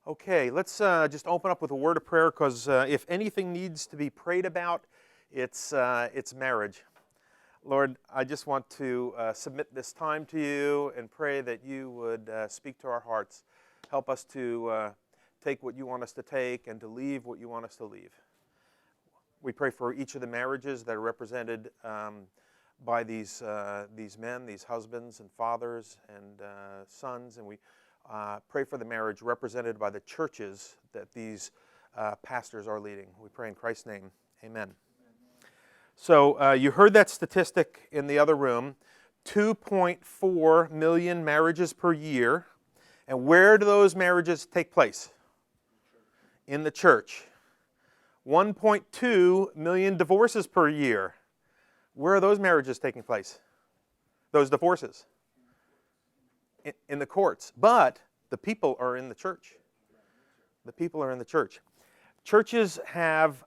Okay, let's just open up with a word of prayer, because if anything needs to be prayed about, it's marriage. Lord, I just want to submit this time to you and pray that you would speak to our hearts. Help us to take what you want us to take and to leave what you want us to leave. We pray for each of the marriages that are represented by these men, these husbands and fathers and sons, and we pray for the marriage represented by the churches that these pastors are leading. We pray in Christ's name. Amen. So you heard that statistic in the other room, 2.4 million marriages per year. And where do those marriages take place? In the church. 1.2 million divorces per year. Where are those marriages taking place? Those divorces? In the courts. But the people are in the church. The people are in the church. Churches have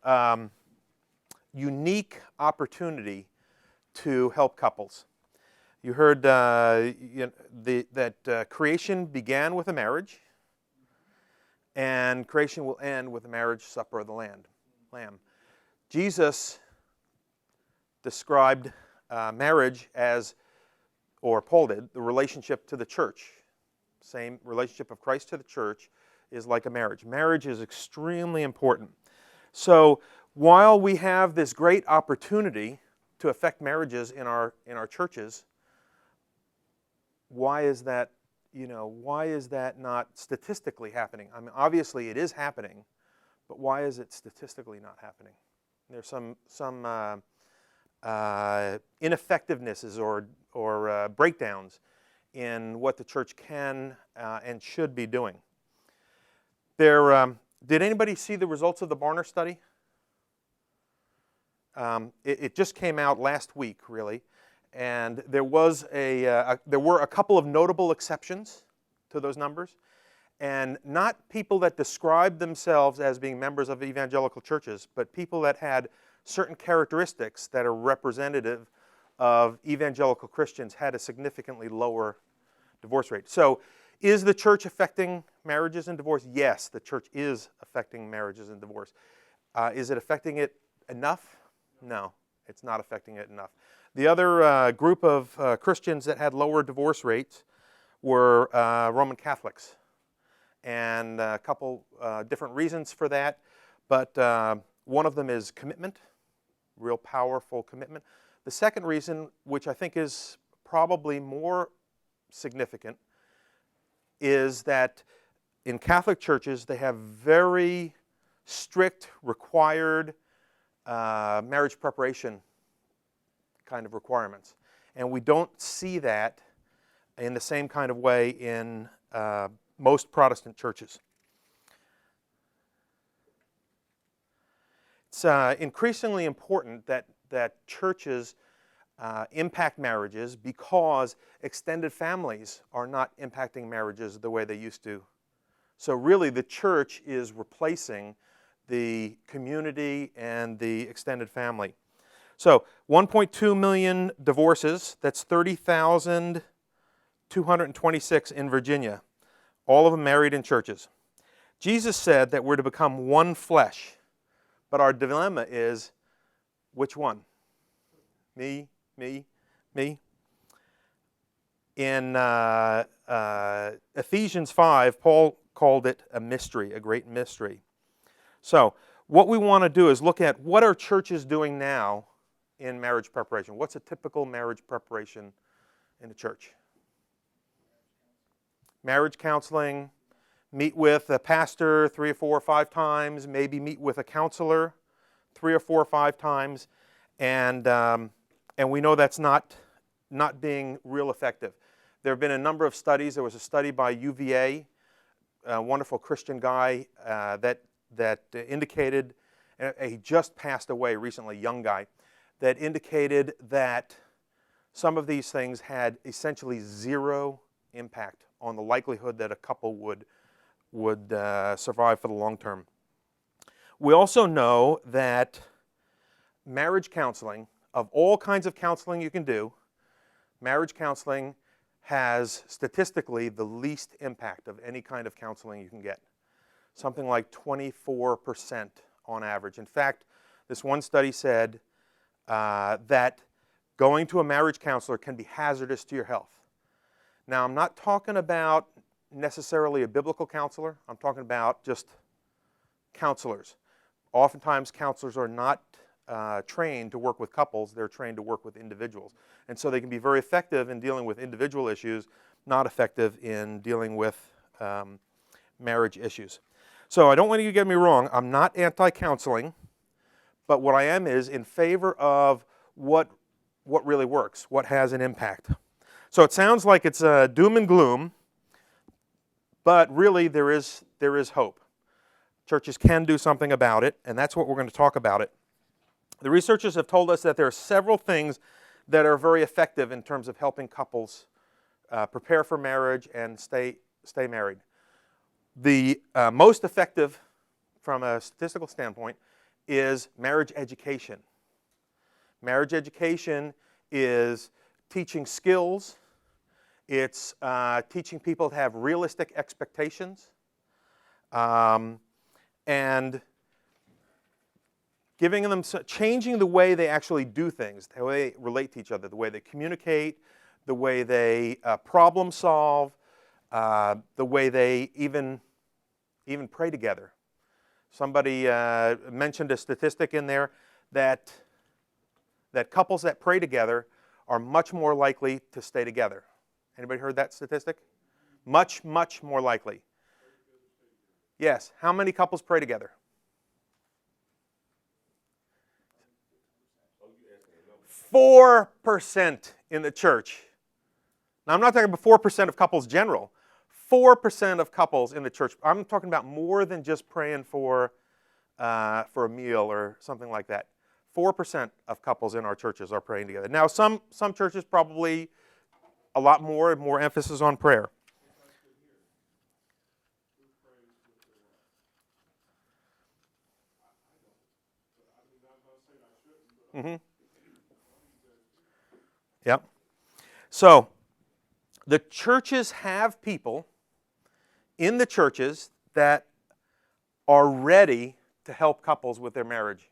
unique opportunity to help couples. You heard that creation began with a marriage, and creation will end with the marriage supper of the Lamb. Jesus described marriage as, or Paul did, the relationship to the church. Same relationship of Christ to the church is like a marriage. Marriage is extremely important. So while we have this great opportunity to affect marriages in our churches, why is that not statistically happening? I mean, obviously it is happening, but why is it statistically not happening? There's some ineffectivenesses or breakdowns in what the church can and should be doing. Did anybody see the results of the Barner study? It just came out last week, really, and there were a couple of notable exceptions to those numbers, and not people that described themselves as being members of evangelical churches, but people that had certain characteristics that are representative of evangelical Christians had a significantly lower divorce rate. So is the church affecting marriages and divorce? Yes, the church is affecting marriages and divorce. Is it affecting it enough? No, it's not affecting it enough. The other group of Christians that had lower divorce rates were Roman Catholics. And a couple different reasons for that, but one of them is commitment, real powerful commitment. The second reason, which I think is probably more significant, is that in Catholic churches they have very strict, required marriage preparation kind of requirements. And we don't see that in the same kind of way in most Protestant churches. It's increasingly important that churches impact marriages, because extended families are not impacting marriages the way they used to. So really the church is replacing the community and the extended family. So 1.2 million divorces, that's 30,226 in Virginia, all of them married in churches. Jesus said that we're to become one flesh, but our dilemma is, which one? Me. In Ephesians 5, Paul called it a mystery, a great mystery. So what we want to do is look at what are churches doing now in marriage preparation. What's a typical marriage preparation in a church? Marriage counseling, meet with a pastor 3 or 4 or 5 times, maybe meet with a counselor 3 or 4 or 5 times, and we know that's not being real effective. There have been a number of studies. There was a study by UVA, a wonderful Christian guy that indicated, he just passed away recently, young guy, that indicated that some of these things had essentially zero impact on the likelihood that a couple would survive for the long term. We also know that marriage counseling, of all kinds of counseling you can do, marriage counseling has statistically the least impact of any kind of counseling you can get. something like 24% on average. In fact, this one study said that going to a marriage counselor can be hazardous to your health. Now, I'm not talking about necessarily a biblical counselor. I'm talking about just counselors. Oftentimes, counselors are not trained to work with couples. They're trained to work with individuals. And so they can be very effective in dealing with individual issues, not effective in dealing with marriage issues. So I don't want you to get me wrong. I'm not anti-counseling, but what I am is in favor of what really works, what has an impact. So it sounds like it's doom and gloom, but really there is hope. Churches can do something about it, and that's what we're going to talk about it. The researchers have told us that there are several things that are very effective in terms of helping couples prepare for marriage and stay married. The most effective, from a statistical standpoint, is marriage education. Marriage education is teaching skills. It's teaching people to have realistic expectations, and giving them, changing the way they actually do things, the way they relate to each other, the way they communicate, the way they problem solve, the way they even pray together. Somebody mentioned a statistic in there that couples that pray together are much more likely to stay together. Anybody heard that statistic? Much, much more likely. Yes. How many couples pray together? 4% in the church. Now, I'm not talking about 4% of couples general. 4% of couples in the church. I'm talking about more than just praying for a meal or something like that. 4% of couples in our churches are praying together. Now, some churches probably a lot more emphasis on prayer. Mm-hmm. Yep. So, the churches have people in the churches that are ready to help couples with their marriage.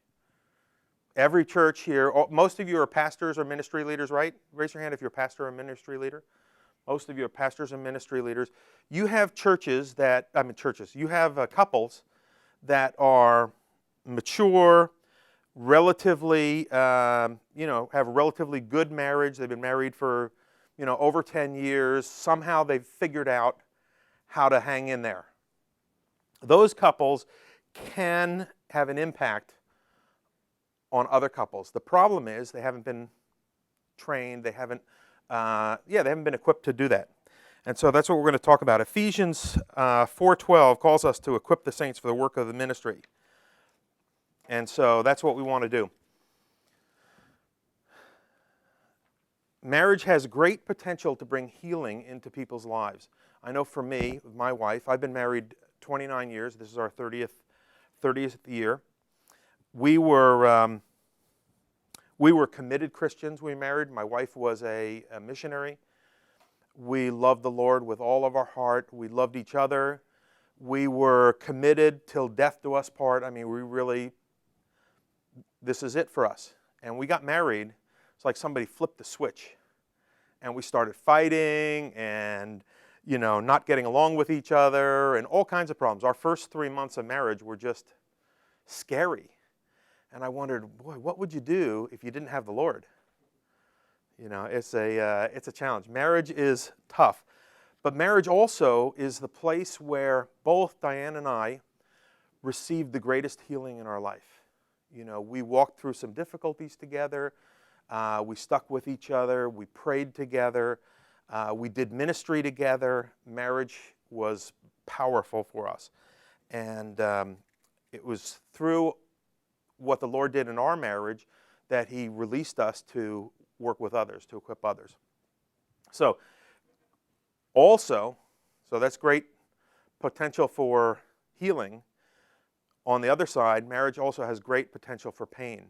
Every church here, most of you are pastors or ministry leaders, right? Raise your hand if you're a pastor or ministry leader. Most of you are pastors and ministry leaders. You have churches you have couples that are mature, relatively, have a relatively good marriage. They've been married for, over 10 years. Somehow they've figured out how to hang in there. Those couples can have an impact on other couples. The problem is they haven't been trained. They haven't been equipped to do that. And so that's what we're going to talk about. Ephesians 4:12 calls us to equip the saints for the work of the ministry. And so that's what we want to do. Marriage has great potential to bring healing into people's lives. I know for me, with my wife, I've been married 29 years. This is our 30th year. We were committed Christians when we married. My wife was a missionary. We loved the Lord with all of our heart. We loved each other. We were committed till death do us part. I mean, this is it for us. And we got married. It's like somebody flipped the switch. And we started fighting and, not getting along with each other and all kinds of problems. Our first 3 months of marriage were just scary. And I wondered, boy, what would you do if you didn't have the Lord? It's a challenge. Marriage is tough. But marriage also is the place where both Diane and I received the greatest healing in our life. We walked through some difficulties together. We stuck with each other. We prayed together. We did ministry together. Marriage was powerful for us. And it was through what the Lord did in our marriage that He released us to work with others, to equip others. So that's great potential for healing. On the other side, marriage also has great potential for pain.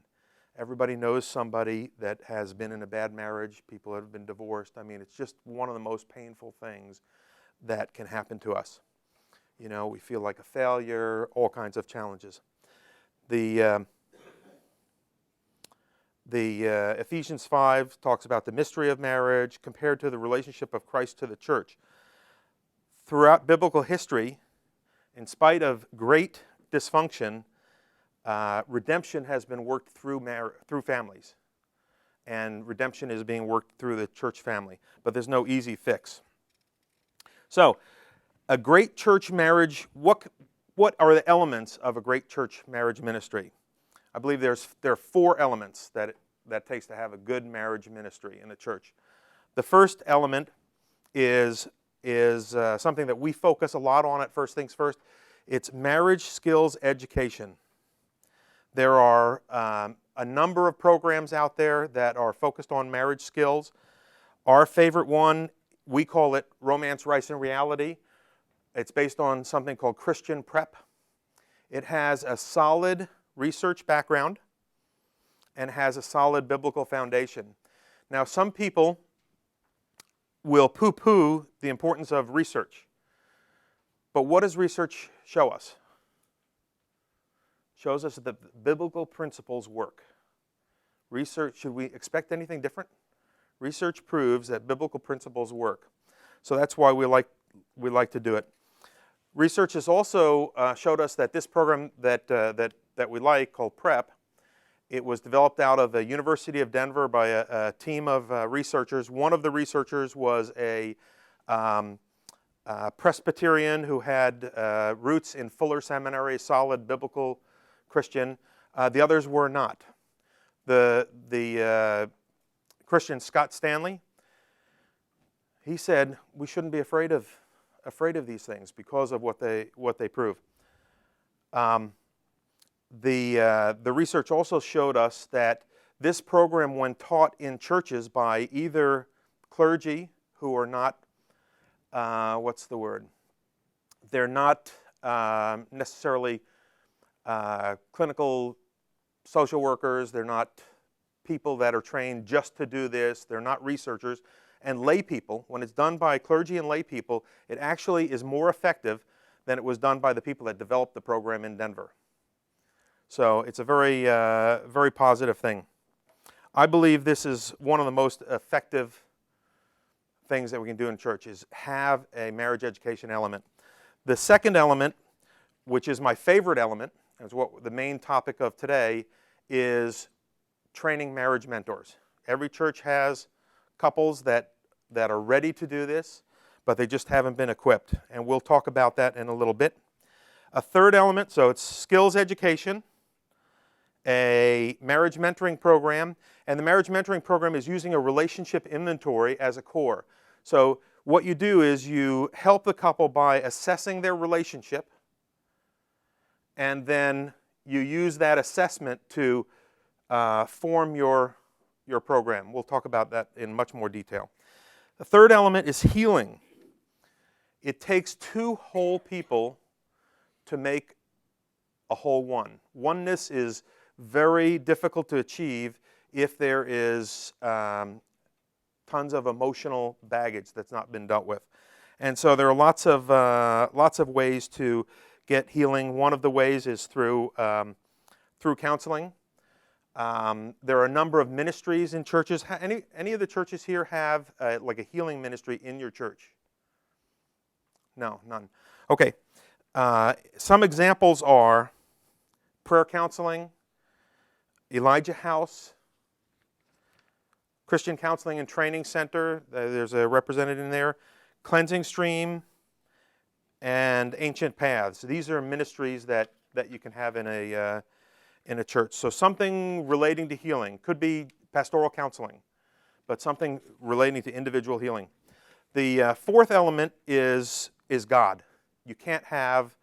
Everybody knows somebody that has been in a bad marriage. People have been divorced. I mean, it's just one of the most painful things that can happen to us. we feel like a failure, all kinds of challenges. The Ephesians 5 talks about the mystery of marriage compared to the relationship of Christ to the church. Throughout biblical history, in spite of great dysfunction, redemption has been worked through families. And redemption is being worked through the church family. But there's no easy fix. So, a great church marriage, what are the elements of a great church marriage ministry? I believe there are 4 elements that it takes to have a good marriage ministry in the church. The first element is something that we focus a lot on at First Things First. It's marriage skills education. There are a number of programs out there that are focused on marriage skills. Our favorite one, we call it Romance, Rice, and Reality. It's based on something called Christian Prep. It has a solid research background and has a solid biblical foundation. Now, some people will poo-poo the importance of research. But what does research show us? It shows us that the biblical principles work. Research, should we expect anything different? Research proves that biblical principles work. So that's why we like to do it. Research has also showed us that this program that we like, called PrEP, it was developed out of the University of Denver by a team of researchers. One of the researchers was a Presbyterian who had roots in Fuller Seminary, solid biblical Christian. The others were not. The Christian Scott Stanley, he said we shouldn't be afraid of these things because of what they prove. The research also showed us that this program, when taught in churches by either clergy who are not, they're not necessarily clinical social workers, they're not people that are trained just to do this, they're not researchers, and lay people, when it's done by clergy and lay people, it actually is more effective than it was done by the people that developed the program in Denver. So it's a very, very positive thing. I believe this is one of the most effective things that we can do in church, is have a marriage education element. The second element, which is my favorite element, is what the main topic of today, is training marriage mentors. Every church has couples that are ready to do this, but they just haven't been equipped. And we'll talk about that in a little bit. A third element, so it's skills education, a marriage mentoring program, and the marriage mentoring program is using a relationship inventory as a core. So what you do is you help the couple by assessing their relationship, and then you use that assessment to form your program. We'll talk about that in much more detail. The third element is healing. It takes 2 whole people to make a whole one. Oneness is very difficult to achieve if there is tons of emotional baggage that's not been dealt with. And so there are lots of ways to get healing. One of the ways is through counseling. There are a number of ministries in churches. Any of the churches here have like a healing ministry in your church? No, none. Okay. Some examples are prayer counseling, Elijah House, Christian Counseling and Training Center. There's a representative in there. Cleansing Stream, and Ancient Paths. These are ministries that you can have in a church. So something relating to healing. Could be pastoral counseling, but something relating to individual healing. The fourth element is God. You can't have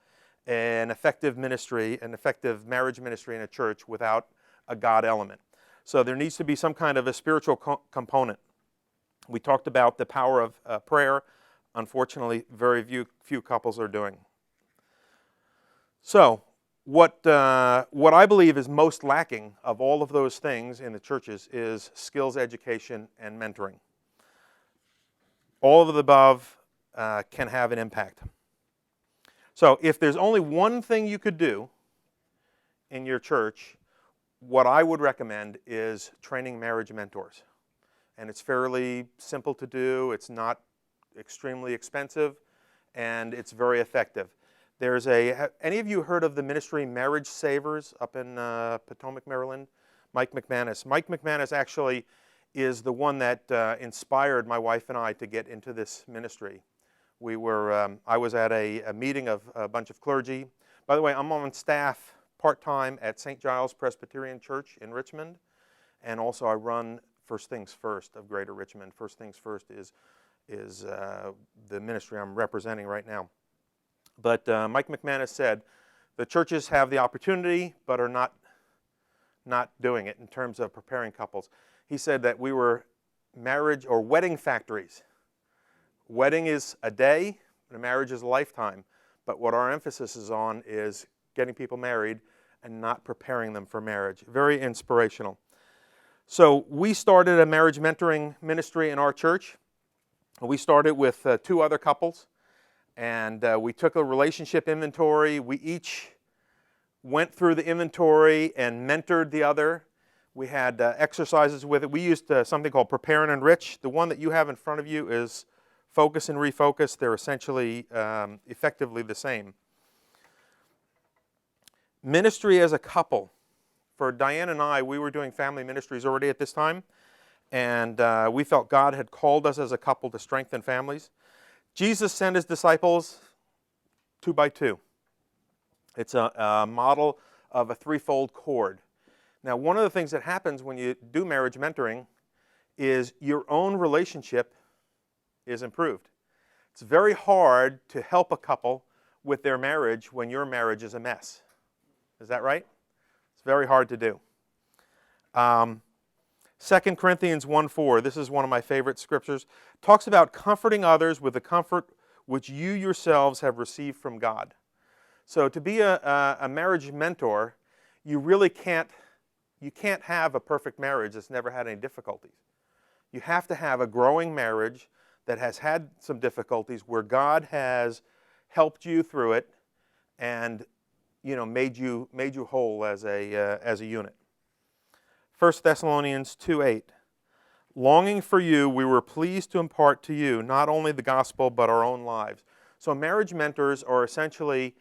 an effective ministry, an effective marriage ministry in a church without a God element. So there needs to be some kind of a spiritual component. We talked about the power of prayer. Unfortunately, very few couples are doing. So what I believe is most lacking of all of those things in the churches is skills education and mentoring. All of the above can have an impact. So if there's only one thing you could do in your church, what I would recommend is training marriage mentors. And it's fairly simple to do. It's not extremely expensive, and it's very effective. Any of you heard of the ministry Marriage Savers up in Potomac, Maryland? Mike McManus. Mike McManus actually is the one that inspired my wife and I to get into this ministry. I was at a meeting of a bunch of clergy. By the way, I'm on staff part-time at St. Giles Presbyterian Church in Richmond, and also I run First Things First of Greater Richmond. First Things First is the ministry I'm representing right now. But Mike McManus said, the churches have the opportunity but are not doing it in terms of preparing couples. He said that we were marriage or wedding factories. Wedding is a day, and a marriage is a lifetime. But what our emphasis is on is getting people married and not preparing them for marriage. Very inspirational. So we started a marriage mentoring ministry in our church. We started with 2 other couples, and we took a relationship inventory. We each went through the inventory and mentored the other. We had exercises with it. We used something called Prepare and Enrich. The one that you have in front of you is Focus and Refocus. They're essentially effectively the same. Ministry as a couple. For Diane and I, we were doing family ministries already at this time, and we felt God had called us as a couple to strengthen families. Jesus sent his disciples 2 by 2. It's a model of a threefold cord. Now, one of the things that happens when you do marriage mentoring is your own relationship is improved. It's very hard to help a couple with their marriage when your marriage is a mess. Is that right? It's very hard to do. 2 Corinthians 1:4, this is one of my favorite scriptures, talks about comforting others with the comfort which you yourselves have received from God. So to be a marriage mentor, you really can't have a perfect marriage that's never had any difficulties. You have to have a growing marriage that has had some difficulties where God has helped you through it and made you whole as a unit. 1 Thessalonians 2:8, longing for you, we were pleased to impart to you not only the gospel but our own lives. So marriage mentors are essentially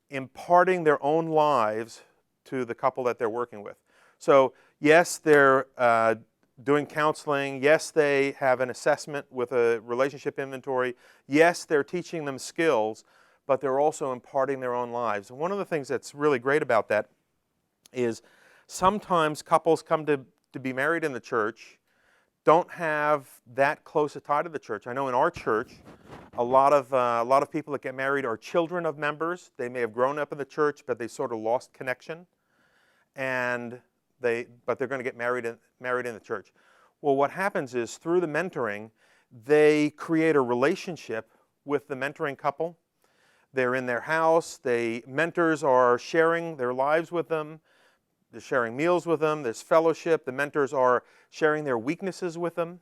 imparting their own lives to the couple that they're working with. So yes, they're doing counseling. Yes, they have an assessment with a relationship inventory. Yes, they're teaching them skills, but they're also imparting their own lives. And one of the things that's really great about that is sometimes couples come to be married in the church, don't have that close a tie to the church. I know in our church, a lot of people that get married are children of members. They may have grown up in the church, but they sort of lost connection, but they're going to get married in the church. Well, what happens is through the mentoring, they create a relationship with the mentoring couple. They're in their house. Mentors are sharing their lives with them. They're sharing meals with them. There's fellowship. The mentors are sharing their weaknesses with them.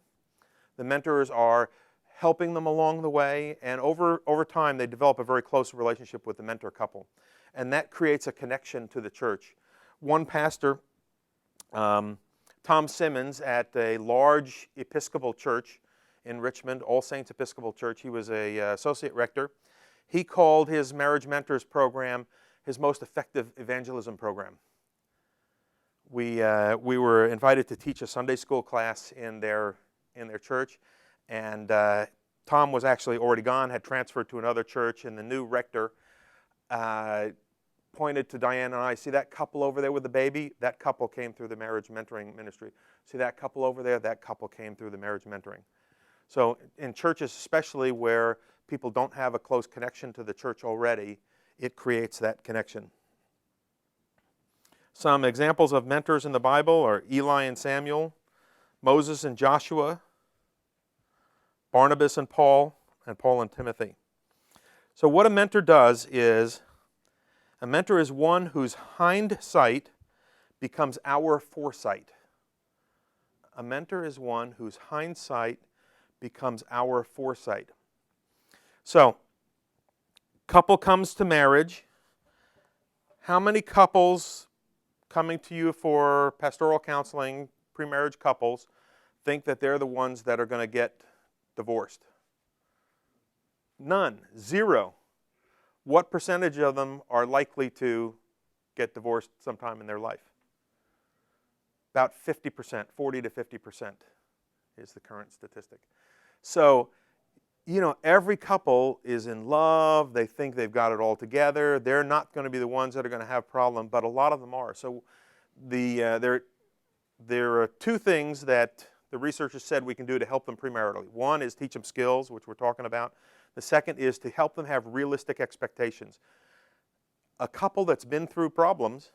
The mentors are helping them along the way. And over time, they develop a very close relationship with the mentor couple. And that creates a connection to the church. One pastor, Tom Simmons, at a large Episcopal church in Richmond, All Saints Episcopal Church, he was an associate rector. He called his Marriage Mentors program his most effective evangelism program. We were invited to teach a Sunday school class in their church, and Tom was actually already gone, had transferred to another church, and the new rector pointed to Diane and I, see that couple over there with the baby? That couple came through the marriage mentoring ministry. See that couple over there? That couple came through the marriage mentoring. So in churches, especially where people don't have a close connection to the church already, it creates that connection. Some examples of mentors in the Bible are Eli and Samuel, Moses and Joshua, Barnabas and Paul and Timothy. So what a mentor does is, a mentor is one whose hindsight becomes our foresight. A mentor is one whose hindsight becomes our foresight. So, Couple comes to marriage. How many couples coming to you for pastoral counseling, pre-marriage couples, think that they're the ones that are going to get divorced? None. Zero. What percentage of them are likely to get divorced sometime in their life? About 50%, 40 to 50% is the current statistic. So, every couple is in love. They think they've got it all together. They're not going to be the ones that are going to have problems, but a lot of them are. So there are two things that the researchers said we can do to help them premaritally. One is teach them skills, which we're talking about. The second is to help them have realistic expectations. A couple that's been through problems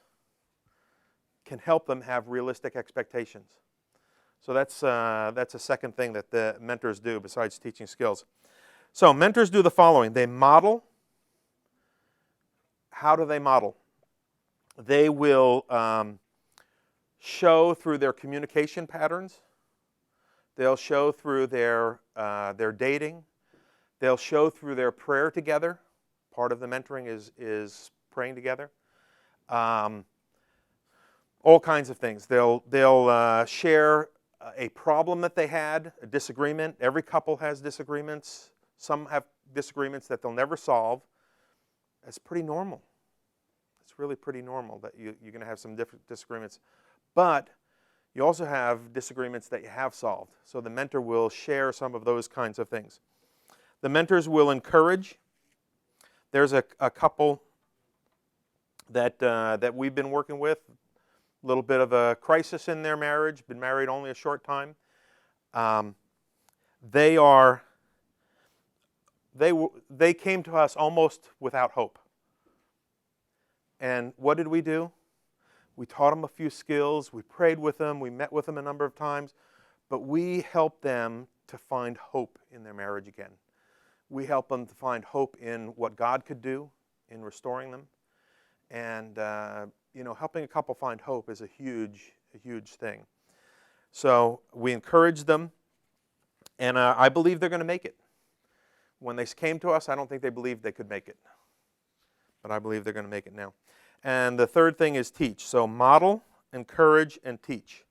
can help them have realistic expectations. So that's a second thing that the mentors do besides teaching skills. So mentors do the following. They model. How do they model? They will show through their communication patterns. They'll show through their dating. They'll show through their prayer together. Part of the mentoring is praying together. All kinds of things. They'll share a problem that they had, a disagreement. Every couple has disagreements. Some have disagreements that they'll never solve. That's pretty normal. It's really pretty normal that you're going to have some different disagreements. But you also have disagreements that you have solved. So the mentor will share some of those kinds of things. The mentors will encourage. There's a couple that we've been working with. A little bit of a crisis in their marriage, been married only a short time. They came to us almost without hope. And what did we do? We taught them a few skills, we prayed with them, we met with them a number of times, but we helped them to find hope in their marriage again. We helped them to find hope in what God could do in restoring them. And helping a couple find hope is a huge thing. So we encouraged them, and I believe they're going to make it. When they came to us, I don't think they believed they could make it. But I believe they're going to make it now. And the third thing is teach. So model, encourage, and teach.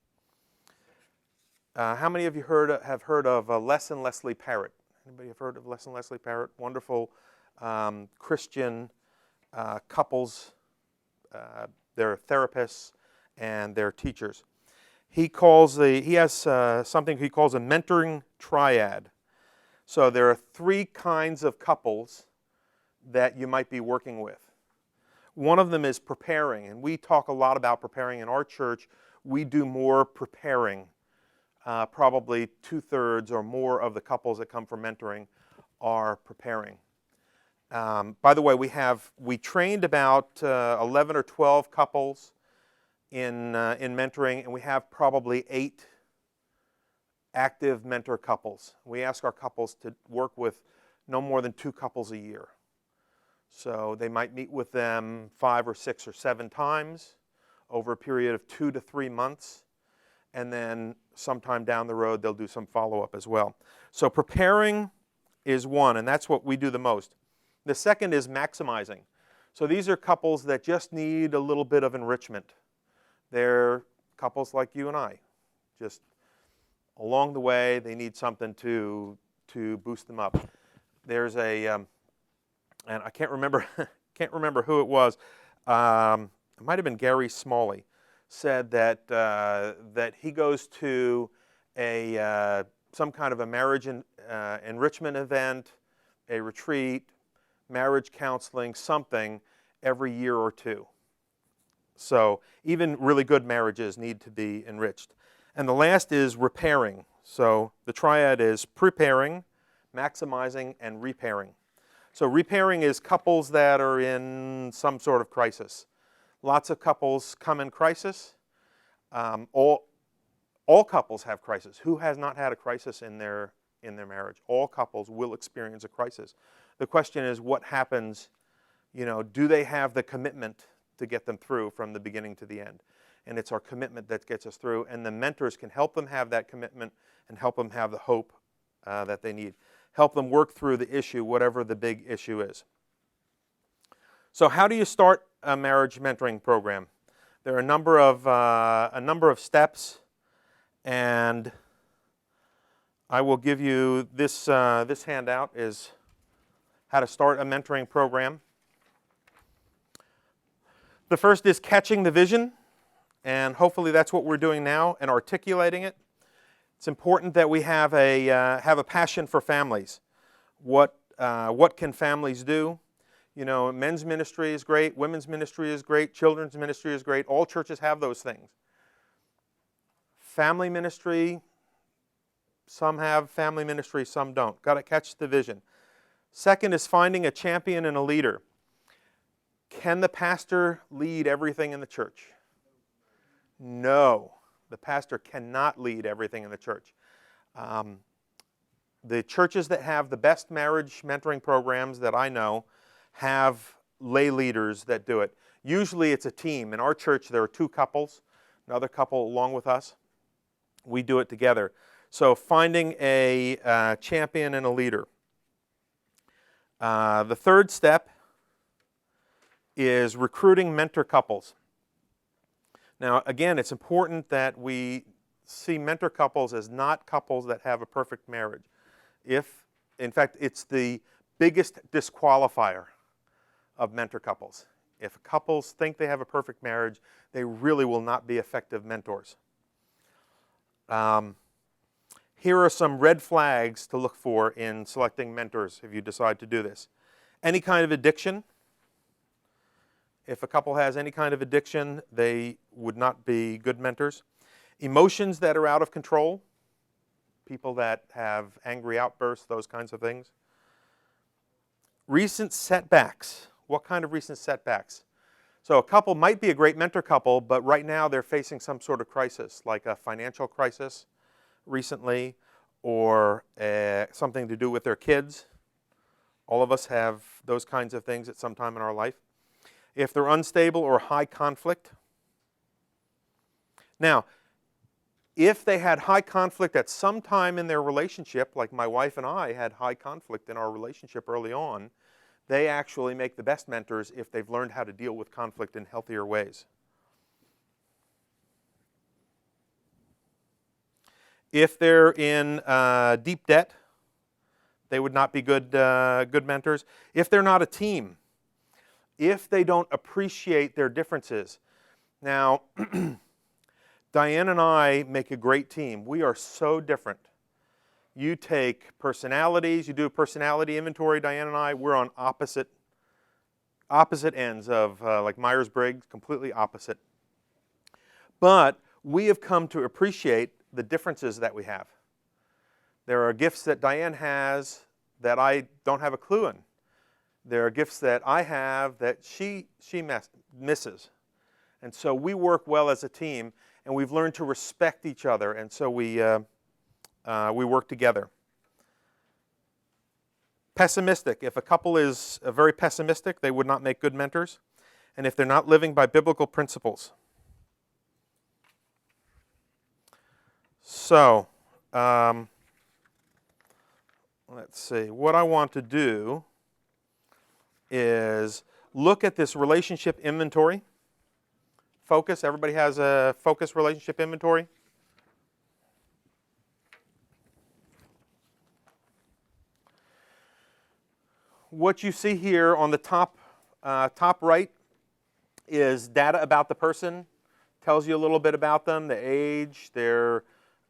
How many of you have heard of Les and Leslie Parrott? Anybody have heard of Les and Leslie Parrott? Wonderful Christian couples. They're therapists and they're teachers. He has something he calls a mentoring triad. So there are three kinds of couples that you might be working with. One of them is preparing, and we talk a lot about preparing in our church. We do more preparing. Probably 2/3 or more of the couples that come for mentoring are preparing. By the way, we trained about 11 or 12 couples in mentoring, and we have probably 8 active mentor couples. We ask our couples to work with no more than 2 couples a year. So they might meet with them 5 or 6 or 7 times over a period of 2 to 3 months, and then sometime down the road they'll do some follow-up as well. So preparing is one, and that's what we do the most. The second is maximizing. So these are couples that just need a little bit of enrichment. They're couples like you and I. Just along the way, they need something to boost them up. There's and I can't remember who it was. It might have been Gary Smalley. Said that he goes to some kind of a marriage enrichment event, a retreat, marriage counseling, something every year or 2. So even really good marriages need to be enriched. And the last is repairing. So the triad is preparing, maximizing, and repairing. So repairing is couples that are in some sort of crisis. Lots of couples come in crisis. All couples have crisis. Who has not had a crisis in their marriage? All couples will experience a crisis. The question is, what happens? Do they have the commitment to get them through from the beginning to the end? And it's our commitment that gets us through. And the mentors can help them have that commitment and help them have the hope that they need. Help them work through the issue, whatever the big issue is. So how do you start a marriage mentoring program? There are a number of steps, and I will give you this. This handout is how to start a mentoring program. The first is catching the vision, and hopefully that's what we're doing now and articulating it. It's important that we have a passion for families. What can families do? You know, men's ministry is great, women's ministry is great, children's ministry is great. All churches have those things. Family ministry, some have family ministry, some don't. Got to catch the vision. Second is finding a champion and a leader. Can the pastor lead everything in the church? No, the pastor cannot lead everything in the church. The churches that have the best marriage mentoring programs that I know have lay leaders that do it. Usually it's a team. In our church there are two couples, another couple along with us. We do it together. So finding a champion and a leader. The third step is recruiting mentor couples. Now, again, it's important that we see mentor couples as not couples that have a perfect marriage. In fact, it's the biggest disqualifier of mentor couples. If couples think they have a perfect marriage, they really will not be effective mentors. Here are some red flags to look for in selecting mentors if you decide to do this. Any kind of addiction. If a couple has any kind of addiction, they would not be good mentors. Emotions that are out of control. People that have angry outbursts, those kinds of things. Recent setbacks. What kind of recent setbacks? So a couple might be a great mentor couple, but right now they're facing some sort of crisis, like a financial crisis recently, or something to do with their kids. All of us have those kinds of things at some time in our life. If they're unstable or high conflict. Now, if they had high conflict at some time in their relationship, like my wife and I had high conflict in our relationship early on, they actually make the best mentors if they've learned how to deal with conflict in healthier ways. If they're in deep debt, they would not be good mentors. If they're not a team, if they don't appreciate their differences. Now, Diane and I make a great team. We are so different. You take personalities, you do a personality inventory, Diane and I, we're on opposite ends of like Myers-Briggs, completely opposite. But we have come to appreciate the differences that we have. There are gifts that Diane has that I don't have a clue in. There are gifts that I have that she misses. And so we work well as a team, and we've learned to respect each other, and so we work together. Pessimistic. If a couple is very pessimistic, they would not make good mentors. And if they're not living by biblical principles. So, let's see. What I want to do is look at this relationship inventory. Focus. Everybody has a focus relationship inventory. What you see here on the top right is data about the person. Tells you a little bit about them, the age, their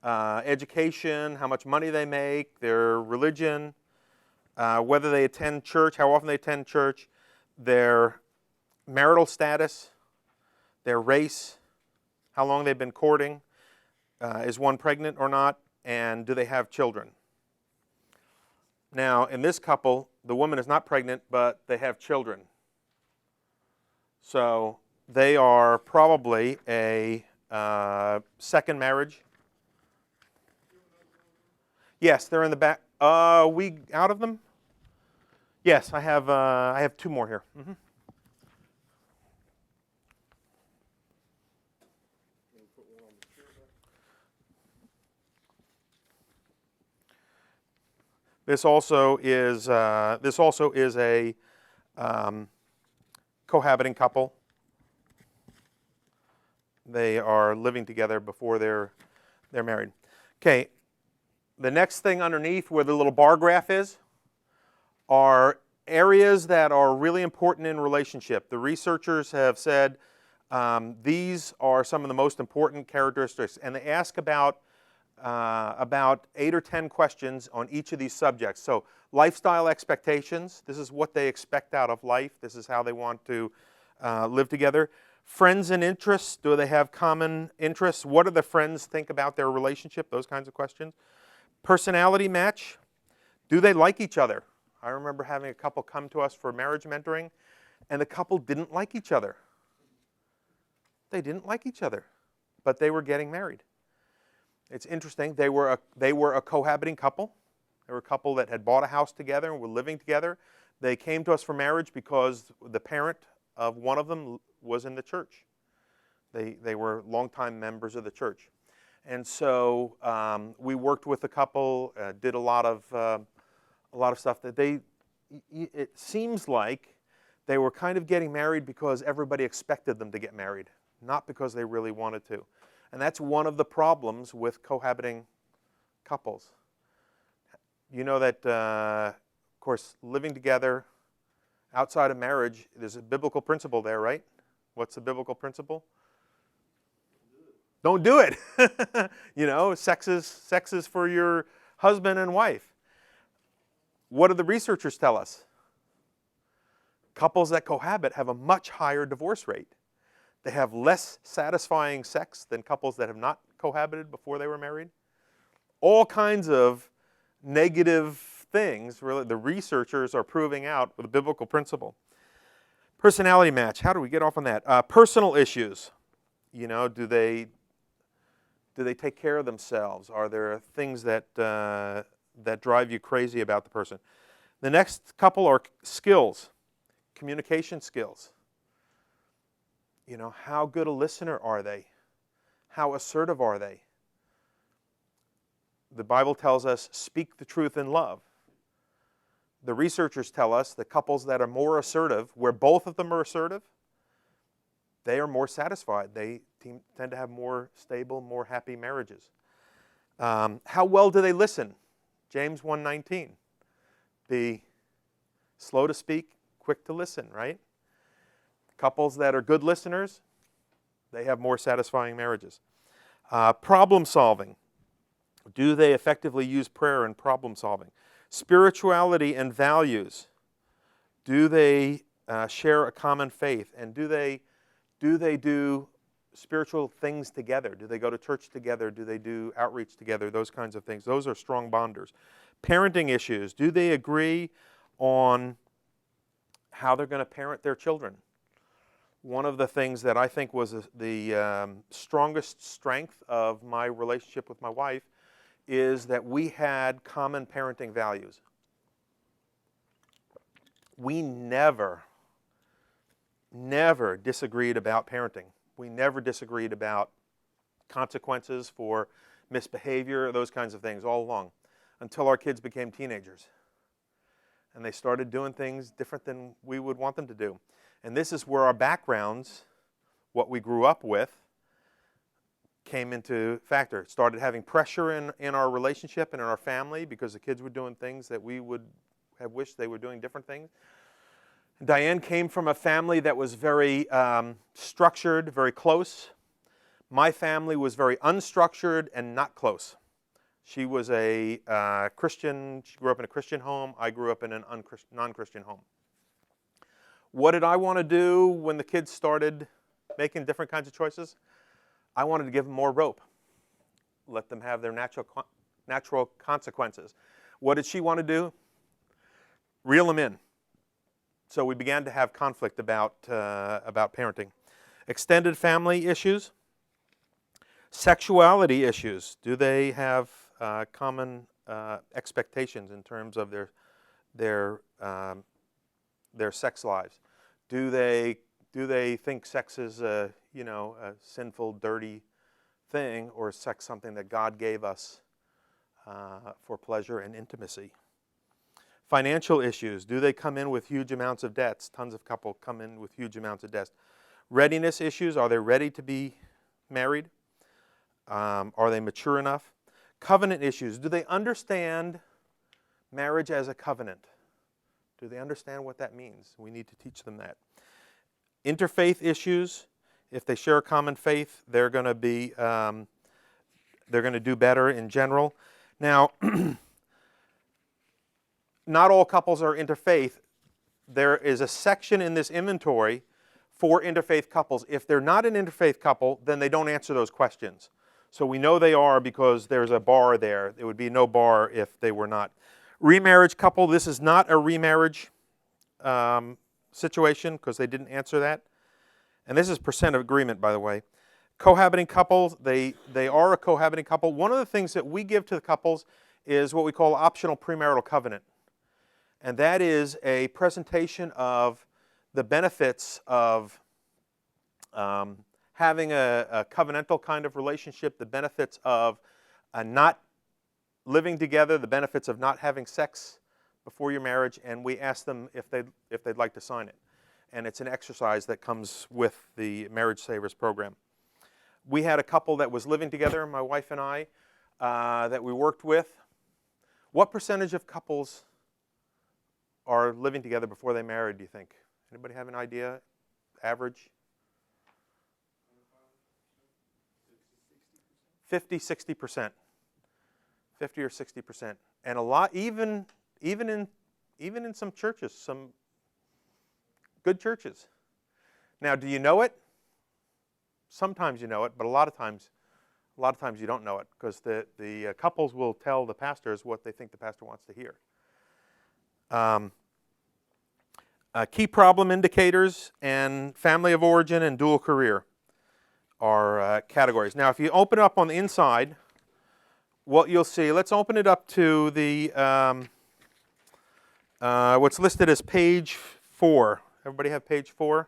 education, how much money they make, their religion, whether they attend church, how often they attend church, their marital status, their race, how long they've been courting, is one pregnant or not, and do they have children. Now, in this couple, the woman is not pregnant, but they have children. So they are probably a second marriage. Yes, they're in the back. We out of them? Yes, I have two more here. Mm-hmm. This also is a cohabiting couple. They are living together before they're married. Okay, the next thing underneath where the little bar graph is are areas that are really important in relationship. The researchers have said these are some of the most important characteristics, and they ask about 8 or 10 questions on each of these subjects. So lifestyle expectations, this is what they expect out of life. This is how they want to live together. Friends and interests, do they have common interests? What do the friends think about their relationship? Those kinds of questions. Personality match, do they like each other? I remember having a couple come to us for marriage mentoring, and the couple didn't like each other. They didn't like each other, but they were getting married. It's interesting. They were a cohabiting couple. They were a couple that had bought a house together and were living together. They came to us for marriage because the parent of one of them was in the church. They were longtime members of the church. And so we worked with the couple, did a lot of stuff that it seems like they were kind of getting married because everybody expected them to get married, not because they really wanted to. And that's one of the problems with cohabiting couples. You know that, of course, living together outside of marriage, there's a biblical principle there, right? What's the biblical principle? Don't do it. You know, sex is for your husband and wife. What do the researchers tell us? Couples that cohabit have a much higher divorce rate. They have less satisfying sex than couples that have not cohabited before they were married. All kinds of negative things, really, the researchers are proving out with a biblical principle. Personality match, how do we get off on that? Personal issues, you know, do they take care of themselves? Are there things that drive you crazy about the person? The next couple are skills, communication skills. You know, how good a listener are they? How assertive are they? The Bible tells us, speak the truth in love. The researchers tell us that couples that are more assertive, where both of them are assertive, they are more satisfied. They tend to have more stable, more happy marriages. How well do they listen? James 1:19. Be slow to speak, quick to listen, right? Couples that are good listeners, they have more satisfying marriages. Problem solving. Do they effectively use prayer in problem solving? Spirituality and values. Do they share a common faith? And do they do spiritual things together? Do they go to church together? Do they do outreach together? Those kinds of things. Those are strong bonders. Parenting issues. Do they agree on how they're going to parent their children? One of the things that I think was the strongest strength of my relationship with my wife is that we had common parenting values. We never disagreed about parenting. We never disagreed about consequences for misbehavior, those kinds of things all along, until our kids became teenagers. And they started doing things different than we would want them to do. And this is where our backgrounds, what we grew up with, came into factor. It started having pressure in our relationship and in our family because the kids were doing things that we would have wished they were doing different things. Diane came from a family that was very structured, very close. My family was very unstructured and not close. She was a Christian. She grew up in a Christian home. I grew up in a non-Christian home. What did I want to do when the kids started making different kinds of choices? I wanted to give them more rope. Let them have their natural consequences. What did she want to do? Reel them in. So we began to have conflict about parenting. Extended family issues. Sexuality issues. Do they have common expectations in terms of their sex lives? Do they think sex is a sinful, dirty thing, or is sex something that God gave us for pleasure and intimacy? Financial issues. Do they come in with huge amounts of debts? Tons of couples come in with huge amounts of debts. Readiness issues. Are they ready to be married? Are they mature enough? Covenant issues. Do they understand marriage as a covenant? Do they understand what that means? We need to teach them that. Interfaith issues. If they share a common faith, they're going to do better in general. Now, not all couples are interfaith. There is a section in this inventory for interfaith couples. If they're not an interfaith couple, then they don't answer those questions. So we know they are because there's a bar there. There would be no bar if they were not. Remarriage couple, this is not a remarriage situation because they didn't answer that. And this is percent of agreement, by the way. Cohabiting couples, they are a cohabiting couple. One of the things that we give to the couples is what we call optional premarital covenant. And that is a presentation of the benefits of having a covenantal kind of relationship, the benefits of not living together, the benefits of not having sex before your marriage, and we ask them if they'd like to sign it. And it's an exercise that comes with the Marriage Savers program. We had a couple that was living together, my wife and I, that we worked with. What percentage of couples are living together before they married, do you think? Anybody have an idea? Average? 50, 60%. 50 or 60%. And a lot, even in some churches, some good churches. Now, do you know it? Sometimes you know it, but a lot of times you don't know it because the couples will tell the pastors what they think the pastor wants to hear. Key problem indicators and family of origin and dual career are categories. Now, if you open it up on the inside, what you'll see, let's open it up to the what's listed as page 4. Everybody have page 4?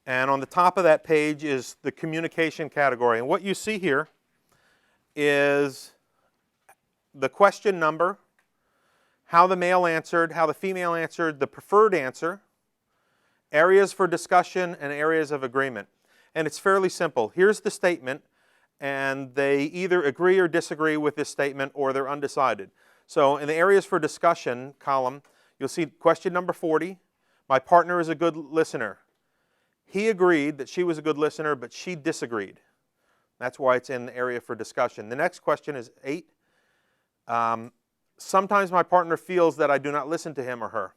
And on the top of that page is the communication category. And what you see here is the question number, how the male answered, how the female answered, the preferred answer, areas for discussion, and areas of agreement. And it's fairly simple. Here's the statement, and they either agree or disagree with this statement, or they're undecided. So in the areas for discussion column, you'll see question number 40, my partner is a good listener. He agreed that she was a good listener, but she disagreed. That's why it's in the area for discussion. The next question is 8. Sometimes my partner feels that I do not listen to him or her.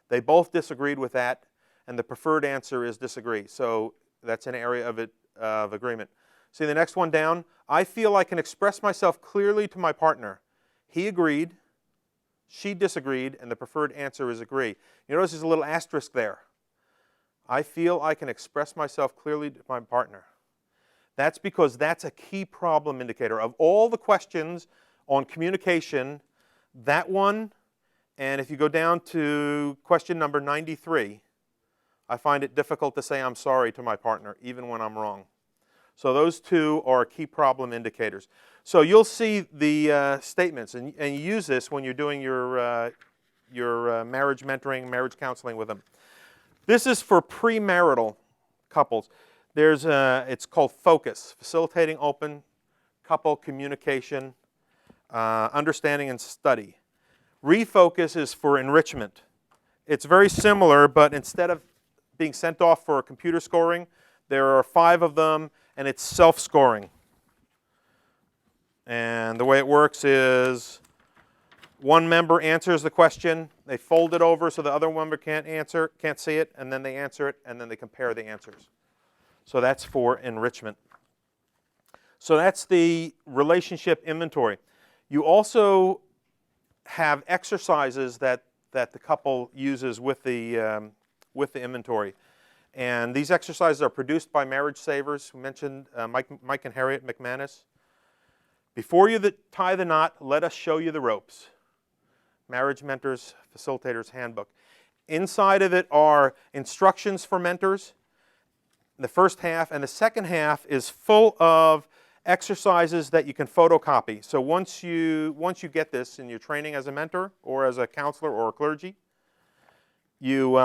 They both disagreed with that, and the preferred answer is disagree. So that's an area of agreement. See the next one down? I feel I can express myself clearly to my partner. He agreed, she disagreed, and the preferred answer is agree. You notice there's a little asterisk there. I feel I can express myself clearly to my partner. That's because that's a key problem indicator. Of all the questions on communication, that one, and if you go down to question number 93, I find it difficult to say I'm sorry to my partner, even when I'm wrong. So those two are key problem indicators. So you'll see the statements, and you use this when you're doing your marriage mentoring, marriage counseling with them. This is for premarital couples. It's called FOCUS, Facilitating Open Couple Communication, Understanding and Study. Refocus is for enrichment. It's very similar, but instead of being sent off for computer scoring, there are 5 of them, and it's self-scoring. And the way it works is one member answers the question, they fold it over so the other member can't see it, and then they answer it, and then they compare the answers. So that's for enrichment. So that's the relationship inventory. You also have exercises that the couple uses with the inventory. And these exercises are produced by Marriage Savers. We mentioned Mike and Harriet McManus. Before you tie the knot, let us show you the ropes. Marriage Mentors Facilitators Handbook. Inside of it are instructions for mentors, the first half, and the second half is full of exercises that you can photocopy. So once you get this in your training as a mentor or as a counselor or a clergy, you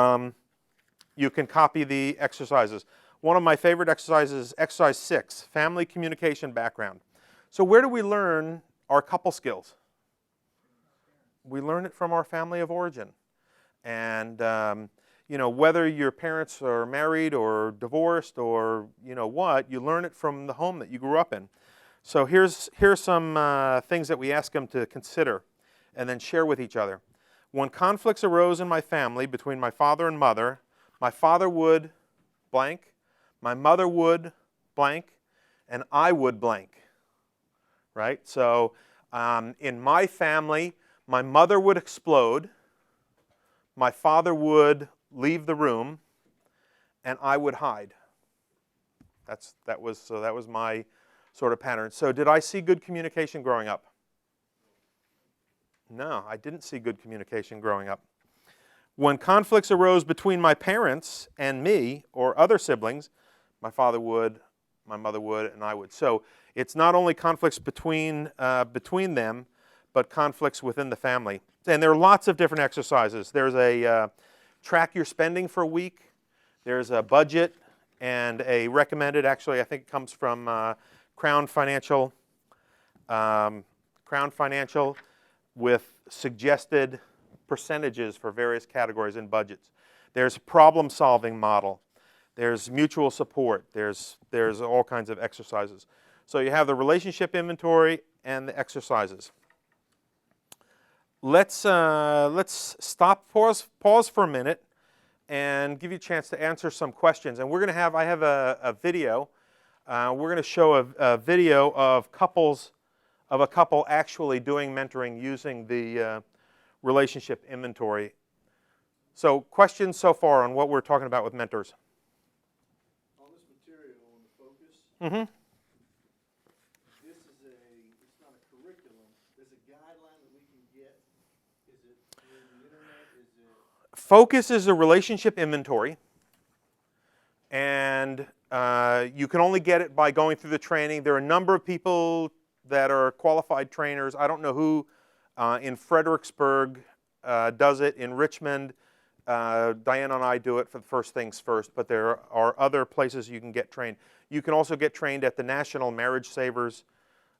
can copy the exercises. One of my favorite exercises is exercise 6, family communication background. So where do we learn our couple skills? We learn it from our family of origin. And whether your parents are married or divorced or what, you learn it from the home that you grew up in. So here's some things that we ask them to consider and then share with each other. When conflicts arose in my family between my father and mother, my father would blank, my mother would blank, and I would blank. Right? So in my family, my mother would explode, my father would leave the room, and I would hide. That was my sort of pattern. So did I see good communication growing up? No, I didn't see good communication growing up. When conflicts arose between my parents and me or other siblings, my father would, my mother would, and I would. So it's not only conflicts between them, but conflicts within the family. And there are lots of different exercises. There's a track your spending for a week. There's a budget and a recommended, actually I think it comes from Crown Financial with suggested percentages for various categories and budgets. There's a problem-solving model. There's mutual support. There's all kinds of exercises. So you have the relationship inventory and the exercises. Let's stop, pause for a minute, and give you a chance to answer some questions. And I have a video. We're going to show a video of a couple actually doing mentoring using the relationship inventory. So questions so far on what we're talking about with mentors? On this material, on the focus, Mm-hmm. it's not a curriculum. There's a guideline that we can get. Is it through the internet? Is it? Focus is a relationship inventory, and you can only get it by going through the training. There are a number of people that are qualified trainers. I don't know who in Fredericksburg does it. In Richmond, Diana and I do it for the First Things First, but there are other places you can get trained. You can also get trained at the National Marriage Savers,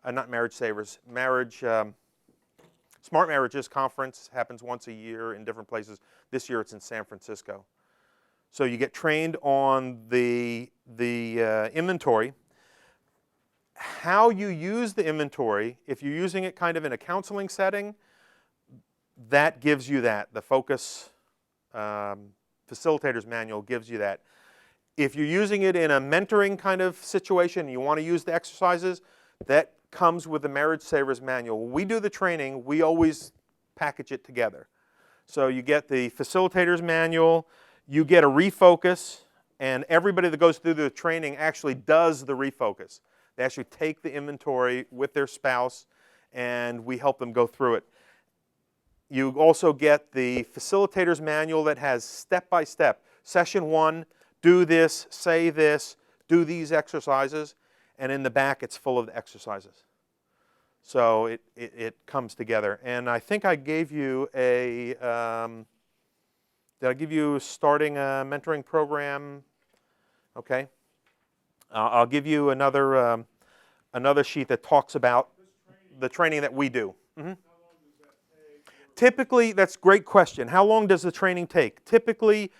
Smart Marriages Conference. Happens once a year in different places. This year it's in San Francisco. So you get trained on the inventory. How you use the inventory, if you're using it kind of in a counseling setting, that gives you that. The Focus Facilitator's Manual gives you that. If you're using it in a mentoring kind of situation and you want to use the exercises, that comes with the Marriage Savers Manual. When we do the training, we always package it together. So you get the Facilitator's Manual, you get a refocus, and everybody that goes through the training actually does the refocus. They actually take the inventory with their spouse, and we help them go through it. You also get the Facilitator's Manual that has step-by-step. Session 1, do this, say this, do these exercises, and in the back it's full of the exercises. So it comes together. And I think I gave you did I give you starting a mentoring program? Okay. I'll give you another sheet that talks about the training that we do. Mm-hmm. Typically, that's a great question. How long does the training take? Typically,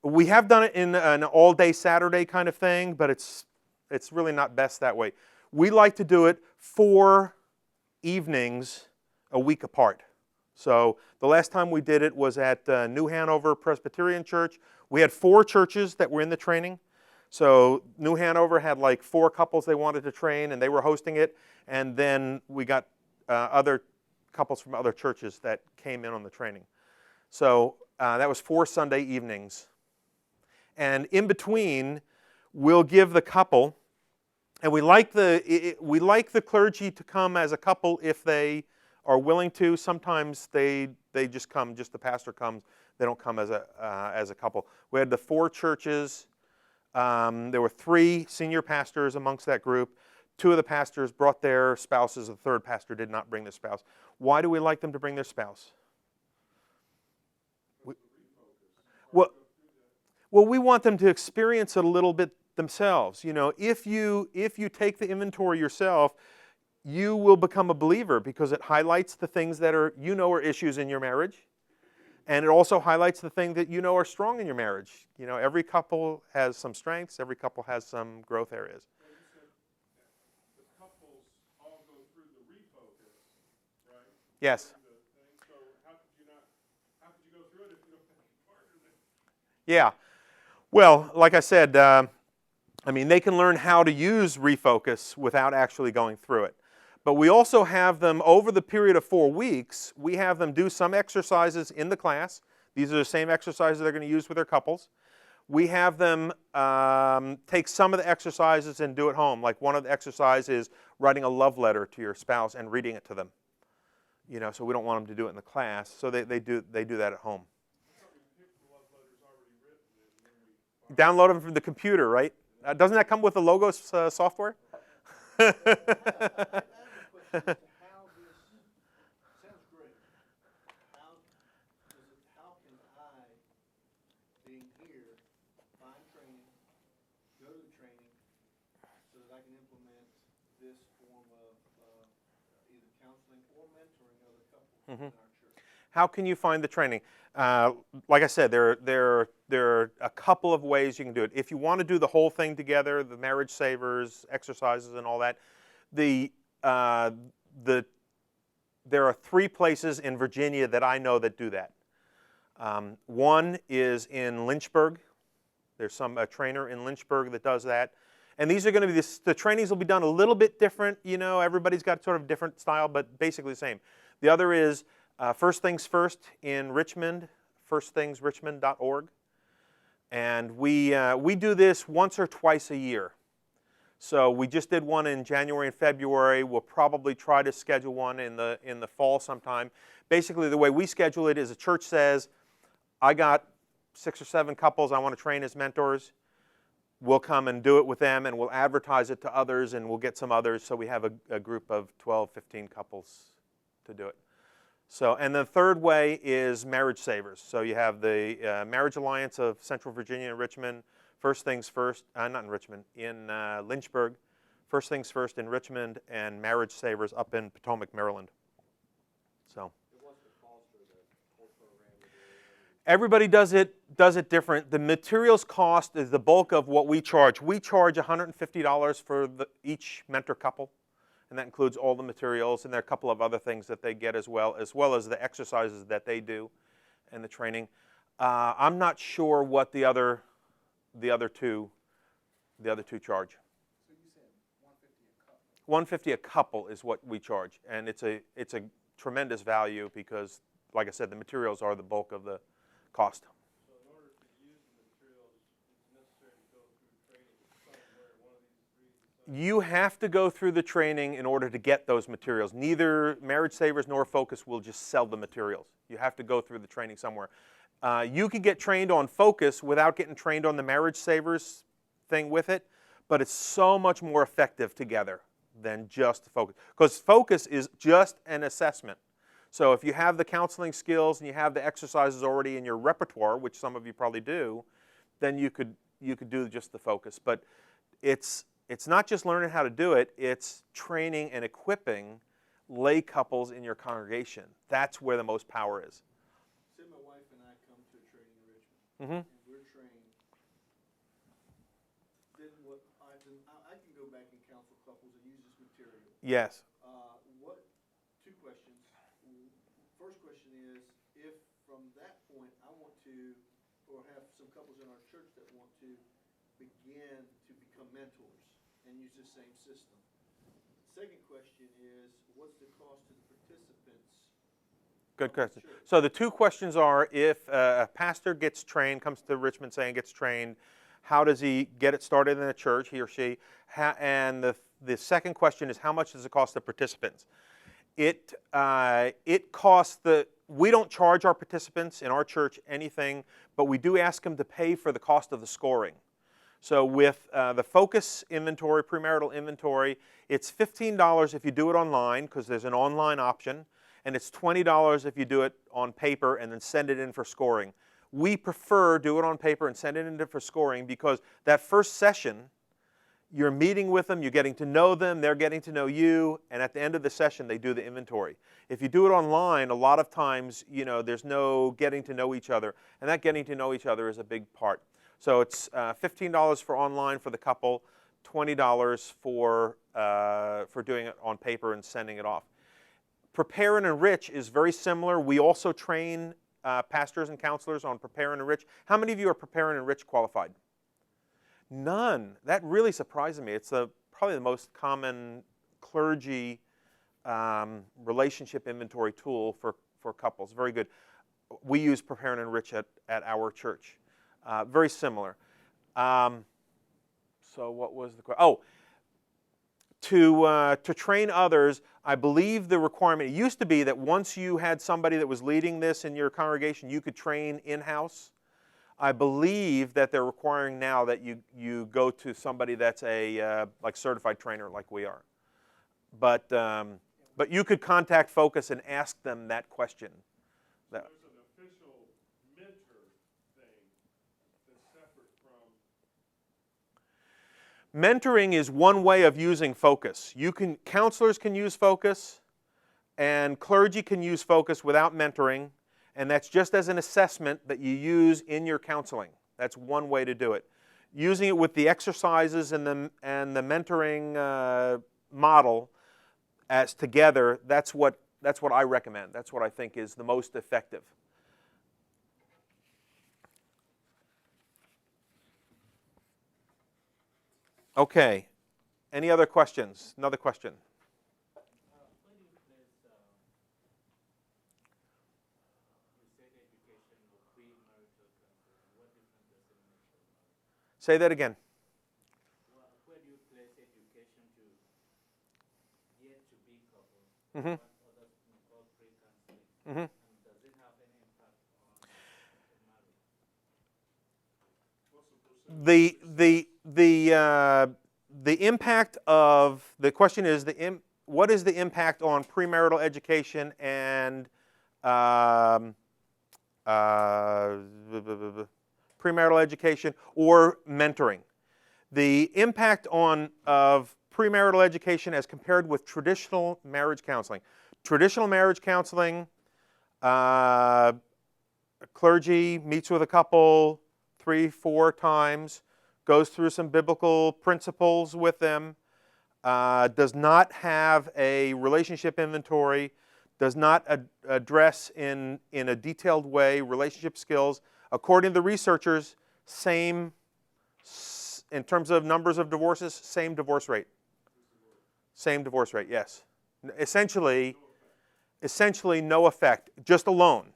we have done it in an all-day Saturday kind of thing, but it's really not best that way. We like to do it 4 evenings a week apart. So the last time we did it was at New Hanover Presbyterian Church. We had 4 churches that were in the training. So New Hanover had like 4 couples they wanted to train, and they were hosting it. And then we got other couples from other churches that came in on the training. So that was 4 Sunday evenings. And in between, we'll give the couple, and we like the clergy to come as a couple if they are willing to. Sometimes they just come, just the pastor comes. They don't come as a couple. We had the 4 churches. There were 3 senior pastors amongst that group, 2 of the pastors brought their spouses. The 3rd pastor did not bring their spouse. Why do we like them to bring their spouse? Well, we want them to experience it a little bit themselves. You know, if you take the inventory yourself, you will become a believer because it highlights the things that are issues in your marriage, and it also highlights the thing that are strong in your marriage. You know, every couple has some strengths. Every couple has some growth areas. Well, you said the couples all go through the refocus, right? Yes. So how could you go through it if you don't have a partner there? Yeah. Well, like I said, I mean, they can learn how to use refocus without actually going through it. But we also have them, over the period of 4 weeks, we have them do some exercises in the class. These are the same exercises they're going to use with their couples. We have them take some of the exercises and do it home. Like one of the exercises is writing a love letter to your spouse and reading it to them. You know, so we don't want them to do it in the class, so they do that at home. Download them from the computer, right? Doesn't that come with the Logos software? I have a question as to how this sounds great. How can I, being here, find training, go to the training, so that I can implement this form of either counseling or mentoring other couples in our church? How can you find the training? Like I said, there are a couple of ways you can do it. If you want to do the whole thing together, the marriage savers, exercises, and all that, there are 3 places in Virginia that I know that do that. One is in Lynchburg. There's a trainer in Lynchburg that does that. And these are going to be, the trainings will be done a little bit different. You know, everybody's got sort of different style, but basically the same. The other is First Things First in Richmond, firstThingsRichmond.org. And we do this once or twice a year. So we just did one in January and February. We'll probably try to schedule one in the fall sometime. Basically, the way we schedule it is the church says, I got 6 or 7 couples I want to train as mentors. We'll come and do it with them, and we'll advertise it to others, and we'll get some others. So we have a group of 12, 15 couples to do it. So, and the third way is Marriage Savers. So you have the Marriage Alliance of Central Virginia and Richmond, First Things First, not in Richmond, in Lynchburg, First Things First in Richmond, and Marriage Savers up in Potomac, Maryland. So everybody does it different. The materials cost is the bulk of what we charge. We charge $150 for each mentor couple. And that includes all the materials, and there are a couple of other things that they get as well as the exercises that they do and the training. I'm not sure what the other two charge. So you said $150 a couple. $150 a couple is what we charge, and it's a tremendous value because, like I said, the materials are the bulk of the cost. So in order to use the materials, it's necessary to go through training somewhere, one of these 3. You have to go through the training in order to get those materials. Neither Marriage Savers nor Focus will just sell the materials. You have to go through the training somewhere. You could get trained on Focus without getting trained on the Marriage Savers thing with it, but it's so much more effective together than just Focus. Because Focus is just an assessment. So if you have the counseling skills and you have the exercises already in your repertoire, which some of you probably do, then you could do just the Focus. But it's not just learning how to do it, it's training and equipping lay couples in your congregation. That's where the most power is. Say my wife and I come to a training in Richmond, Mm-hmm. and we're trained. Then I can go back and counsel couples and use this material. Yes. 2 questions. First question is, if from that point I want to, or have some couples in our church that want to begin to become mentors and use the same system. Second question is, what's the cost to the participants? Good question. So the 2 questions are, if a pastor gets trained, comes to Richmond saying gets trained, how does he get it started in the church, he or she? And the second question is, how much does it cost the participants? It costs we don't charge our participants in our church anything, but we do ask them to pay for the cost of the scoring. So with the Focus inventory, premarital inventory, it's $15 if you do it online, because there's an online option, and it's $20 if you do it on paper and then send it in for scoring. We prefer do it on paper and send it in for scoring, because that first session, you're meeting with them, you're getting to know them, they're getting to know you, and at the end of the session, they do the inventory. If you do it online, a lot of times, there's no getting to know each other, and that getting to know each other is a big part. So it's $15 for online for the couple, $20 for doing it on paper and sending it off. Prepare and Enrich is very similar. We also train pastors and counselors on Prepare and Enrich. How many of you are Prepare and Enrich qualified? None. That really surprises me. It's probably the most common clergy relationship inventory tool for couples. Very good. We use Prepare and Enrich at our church. Very similar. So what was the question? Oh, to train others, I believe the requirement, it used to be that once you had somebody that was leading this in your congregation, you could train in-house. I believe that they're requiring now that you go to somebody that's a like certified trainer like we are. But you could contact Focus and ask them that question. So there's an official mentor thing that's separate from... Mentoring is one way of using Focus. Counselors can use Focus, and clergy can use Focus without mentoring, and that's just as an assessment that you use in your counseling. That's one way to do it. Using it with the exercises and the mentoring model as together, that's what I recommend. That's what I think is the most effective. Okay. Any other questions? Another question. Where do you place sex education or premarital counseling? What difference does it make for marriage? Say that again. Where do you place education to yet to be couples? Mm-hmm. What others call pre-counseling? Mm-hmm. And does it have any impact on marriage? What's the the impact of the question is what is the impact on premarital education and premarital education or mentoring? The impact of premarital education as compared with traditional marriage counseling. Traditional marriage counseling, clergy meets with a couple 3-4 times, goes through some biblical principles with them, does not have a relationship inventory, does not address in a detailed way relationship skills. According to the researchers, in terms of numbers of divorces, same divorce rate. Same divorce rate, yes. Essentially no effect, just alone,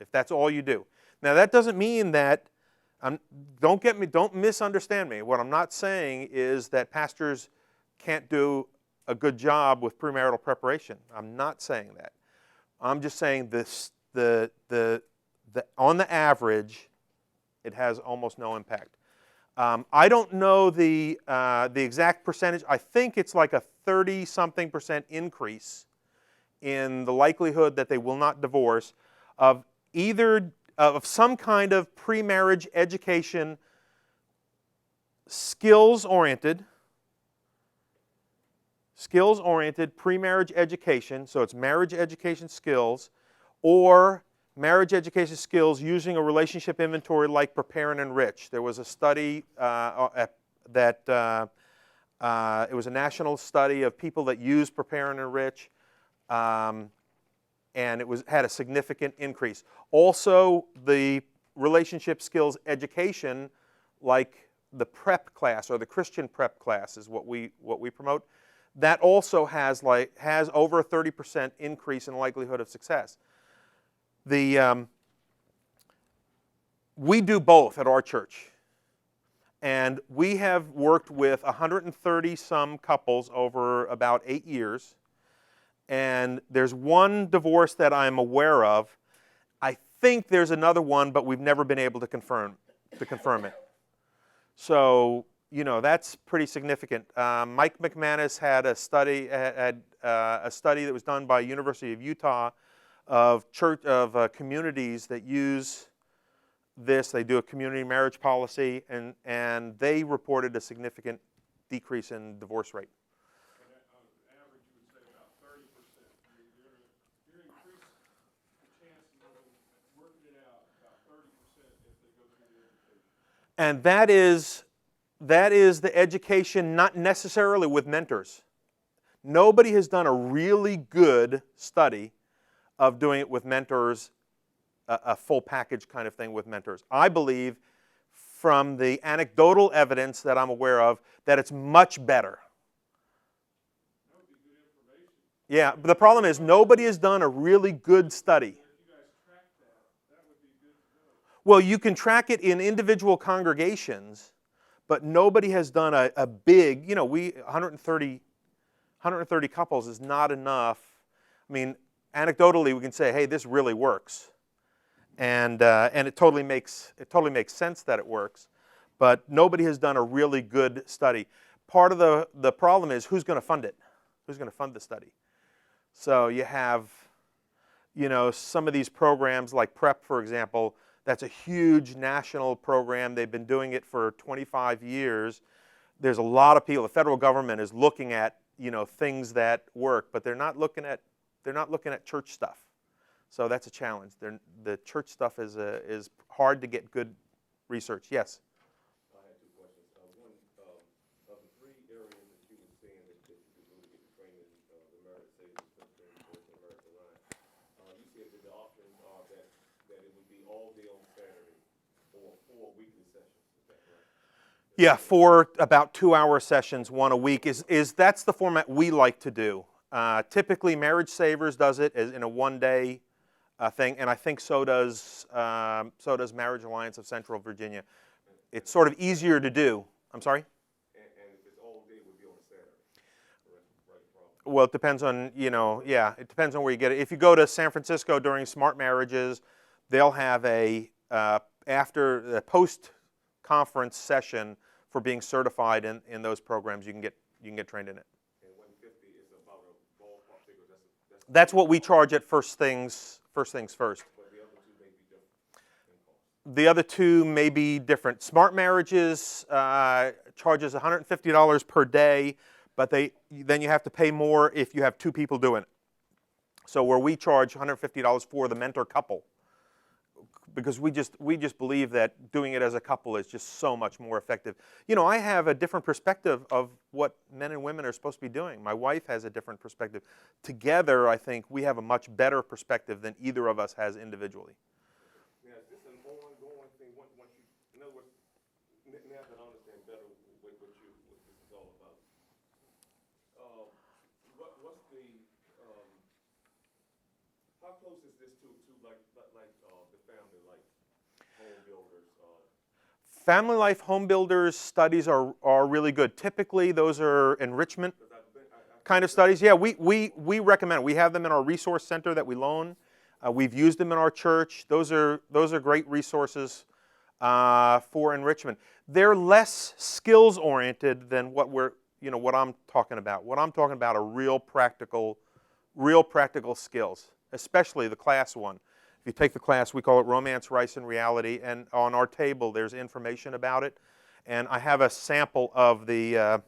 if that's all you do. Now that doesn't mean that, don't misunderstand me. What I'm not saying is that pastors can't do a good job with premarital preparation. I'm not saying that. I'm just saying this, on the average, it has almost no impact. I don't know the exact percentage. I think it's like a 30-something% increase in the likelihood that they will not divorce of some kind of pre-marriage education, skills-oriented pre-marriage education, so it's marriage education skills, or marriage education skills using a relationship inventory like Prepare and Enrich. There was a study it was a national study of people that used Prepare and Enrich, and it had a significant increase. Also, the relationship skills education, like the prep class or the Christian prep class, is what we promote. That also has over a 30% increase in likelihood of success. We do both at our church, and we have worked with 130-some couples over about 8 years. And there's one divorce that I'm aware of. I think there's another one, but we've never been able to confirm it. So, you know, that's pretty significant. Mike McManus had a study that was done by University of Utah of communities that use this. They do a community marriage policy, and they reported a significant decrease in divorce rate. And on average, you would say about 30%. You're increasing the chances of them working it out about 30% if they go through the education. And that is the education, not necessarily with mentors. Nobody has done a really good study of doing it with mentors, a full package kind of thing with mentors. I believe, from the anecdotal evidence that I'm aware of, that it's much better. That would be good information. Yeah, but the problem is nobody has done a really good study. If you guys track that would be good to know. Well, you can track it in individual congregations, but nobody has done a big, 130 couples is not enough. I mean, anecdotally, we can say, hey, this really works. And it totally makes sense that it works, but nobody has done a really good study. Part of the problem is who's going to fund it? Who's going to fund the study? So you have, some of these programs like PrEP, for example. That's a huge national program. They've been doing it for 25 years. There's a lot of people. The federal government is looking at things that work, but they're not looking at church stuff. So that's a challenge. The church stuff is hard to get good research. Yes. I had two questions. One, of the three areas that you were saying that you could really get the training, the merit savings, the American line, you said that the options are that it would be all day on Saturday or 4 weekly sessions. Is that right? Yeah, 4 about 2-hour sessions, 1 a week that's the format we like to do. Typically, Marriage Savers does it in a 1-day thing, and I think so does Marriage Alliance of Central Virginia. It's sort of easier to do. I'm sorry? And if it's all day, it would be on a Saturday. Right, Well, it depends on, it depends on where you get it. If you go to San Francisco during Smart Marriages, they'll have a after the post-conference session for being certified in those programs. You can get trained in it. And 150 is about a ballpark figure. That's what we charge at First Things First. But the other two may be different in cost. The other two may be different. Smart Marriages charges $150 per day, but then you have to pay more if you have 2 people doing it. So where we charge $150 for the mentor couple, because we just believe that doing it as a couple is just so much more effective. I have a different perspective of what men and women are supposed to be doing. My wife has a different perspective. Together, I think we have a much better perspective than either of us has individually. Now, is this an ongoing thing? Once you, in other words, now that I understand better what this is all about, what's the how close is this to like the family life home builders? Family Life Home Builders studies are really good. Typically, those are enrichment kind of studies. Yeah, we recommend it. We have them in our resource center that we loan. We've used them in our church. Those are great resources for enrichment. They're less skills oriented than what I'm talking about. What I'm talking about are real practical skills, especially the class one. If you take the class, we call it Romance, Rice, and Reality, and on our table there's information about it. And I have a sample of the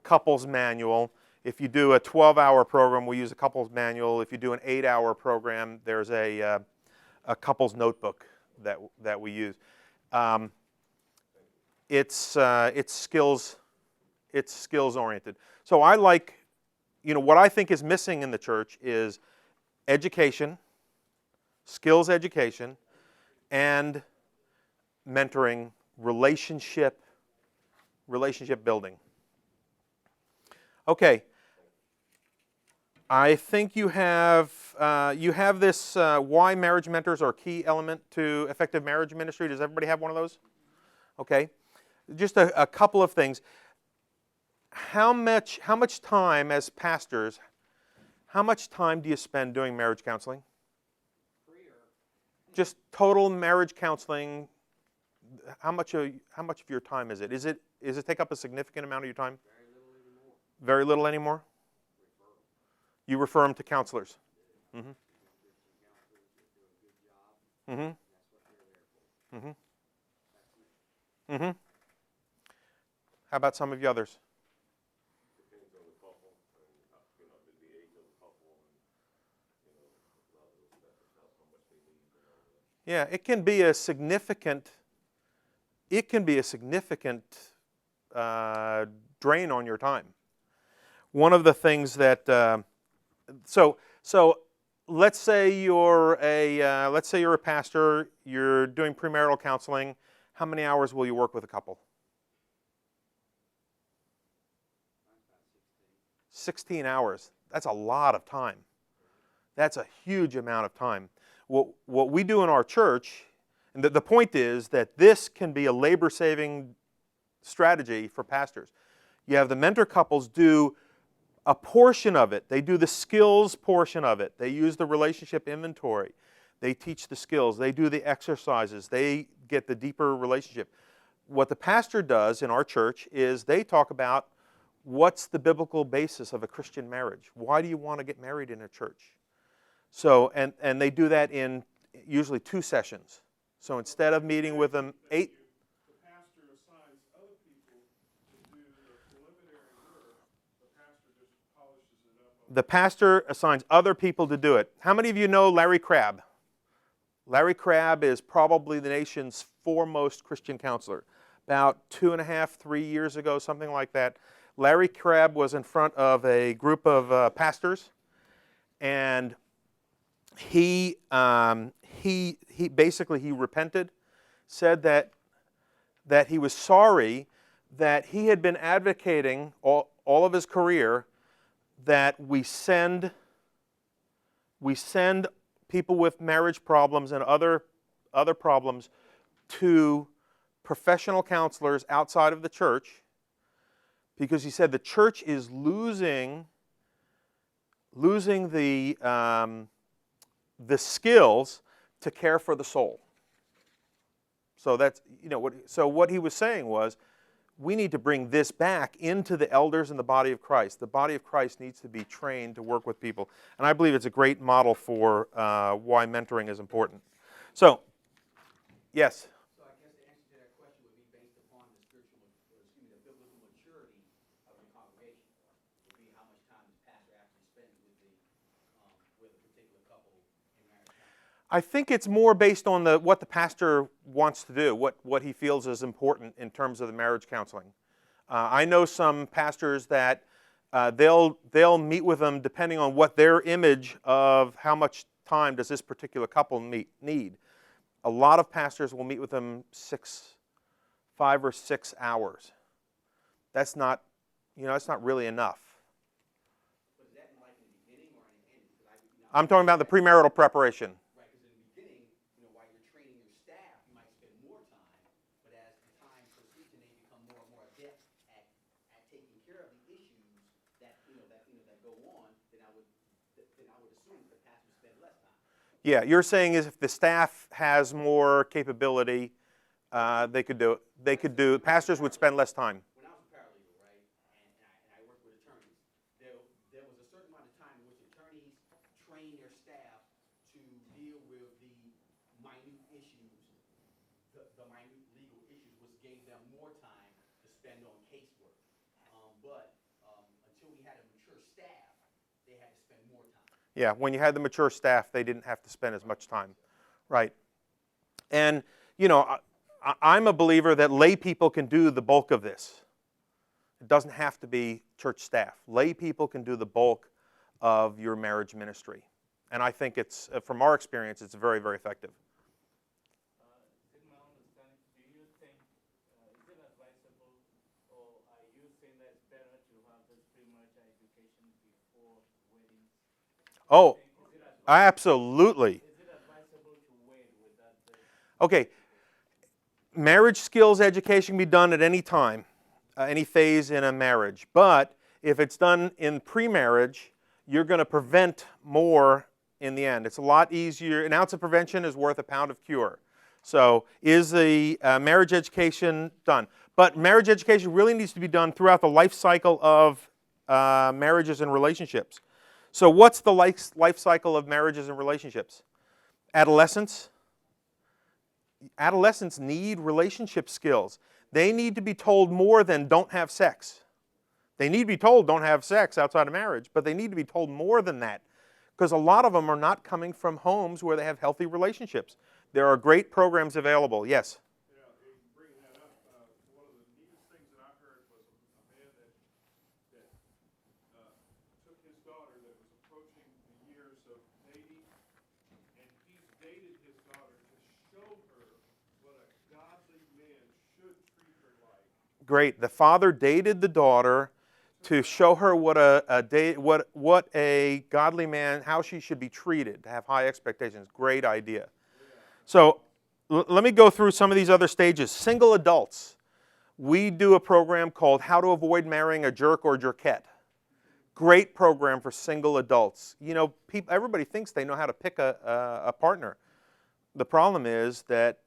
couples manual. If you do a 12-hour program, we use a couples manual. If you do an 8-hour program, there's a couples notebook that we use. It's skills oriented. So I like. What I think is missing in the church is education, skills education, and mentoring, relationship building. Okay. I think you have this why marriage mentors are a key element to effective marriage ministry. Does everybody have one of those? Okay. Just a couple of things. How much time as pastors, how much time do you spend doing marriage counseling? Just total marriage counseling How much of your time is it? Is it take up a significant amount of your time? Very little anymore. You refer them to counselors. Mm-hmm. Mm-hmm. Mm-hmm. Mm-hmm. How about some of you others? Depends on the couple and, the age of the couple and, a lot of those types of stuff, how much they need and all that. Yeah, it can be a significant. It can be a significant drain on your time. One of the things that so let's say you're a pastor. You're doing premarital counseling. How many hours will you work with a couple? 16 hours. That's a lot of time. That's a huge amount of time. What we do in our church, and the point is that this can be a labor-saving strategy for pastors. You have the mentor couples do a portion of it. They do the skills portion of it. They use the relationship inventory. They teach the skills. They do the exercises. They get the deeper relationship. What the pastor does in our church is they talk about what's the biblical basis of a Christian marriage. Why do you want to get married in a church? So, and they do that in usually 2 sessions. So instead of meeting with them 8, The pastor assigns other people to do the preliminary work. The pastor just polishes it up. the pastor assigns other people to do it. How many of you know Larry Crabb? Larry Crabb is probably the nation's foremost Christian counselor. About 2.5, 3 years ago, something like that, Larry Crabb was in front of a group of pastors, and he basically repented, said that he was sorry that he had been advocating all of his career that we send people with marriage problems and other problems to professional counselors outside of the church, because he said the church is losing the skills to care for the soul. So that's, what he was saying was, we need to bring this back into the elders in the body of Christ. The body of Christ needs to be trained to work with people. And I believe it's a great model for why mentoring is important. So, yes? So I guess the answer to that question would be based upon the biblical maturity of the congregation. Would be how much time the pastor actually spends with a particular couple in marriage counseling. I think it's more based on what the pastor wants to do, what he feels is important in terms of the marriage counseling. I know some pastors that they'll meet with them depending on what their image of how much time does this particular couple need. A lot of pastors will meet with them 5 or 6 hours. That's not really enough. But is that like in the beginning or in the end? I'm talking about the premarital preparation. Right, because in the beginning, while you're training your staff, you might spend more time. But as the time proceeds and they become more and more adept at taking care of the issues that go on, then I would assume the pastor would spend less time. Yeah, you're saying is if the staff has more capability, they could do it. Pastors would spend less time. When I was a paralegal, right, and I worked with attorneys, there was a certain amount of time in which attorneys train their staff to deal with the minute issues, the minute legal issues, which gave them more time to spend on casework. But until we had a mature staff, they had to spend more time. Yeah, when you had the mature staff, they didn't have to spend as much time. Right. And, I'm a believer that lay people can do the bulk of this. It doesn't have to be church staff. Lay people can do the bulk of your marriage ministry. And I think it's, from our experience, it's very, very effective. Is it my understanding, do you think, is it advisable, or are you saying that it's better to have this premarital education before weddings? Oh, absolutely. Is it advisable to wait with that? Okay. Marriage skills education can be done at any time, any phase in a marriage. But if it's done in pre-marriage, you're going to prevent more in the end. It's a lot easier. An ounce of prevention is worth a pound of cure. So is the marriage education done? But marriage education really needs to be done throughout the life cycle of marriages and relationships. So what's the life cycle of marriages and relationships? Adolescence. Adolescents need relationship skills. They need to be told more than don't have sex. They need to be told don't have sex outside of marriage, but they need to be told more than that, because a lot of them are not coming from homes where they have healthy relationships. There are great programs available. Yes? Yeah, bringing that up, one of the neatest things that I heard was a man that took his daughter that was approaching the years of dating, and he's dated his daughter to show her what a godly man should treat her like. Great. The father dated the daughter to show her what a godly man, how she should be treated, to have high expectations. Great idea. So let me go through some of these other stages. Single adults. We do a program called How to Avoid Marrying a Jerk or Jerkette. Great program for single adults. You know, everybody thinks they know how to pick a partner. The problem is that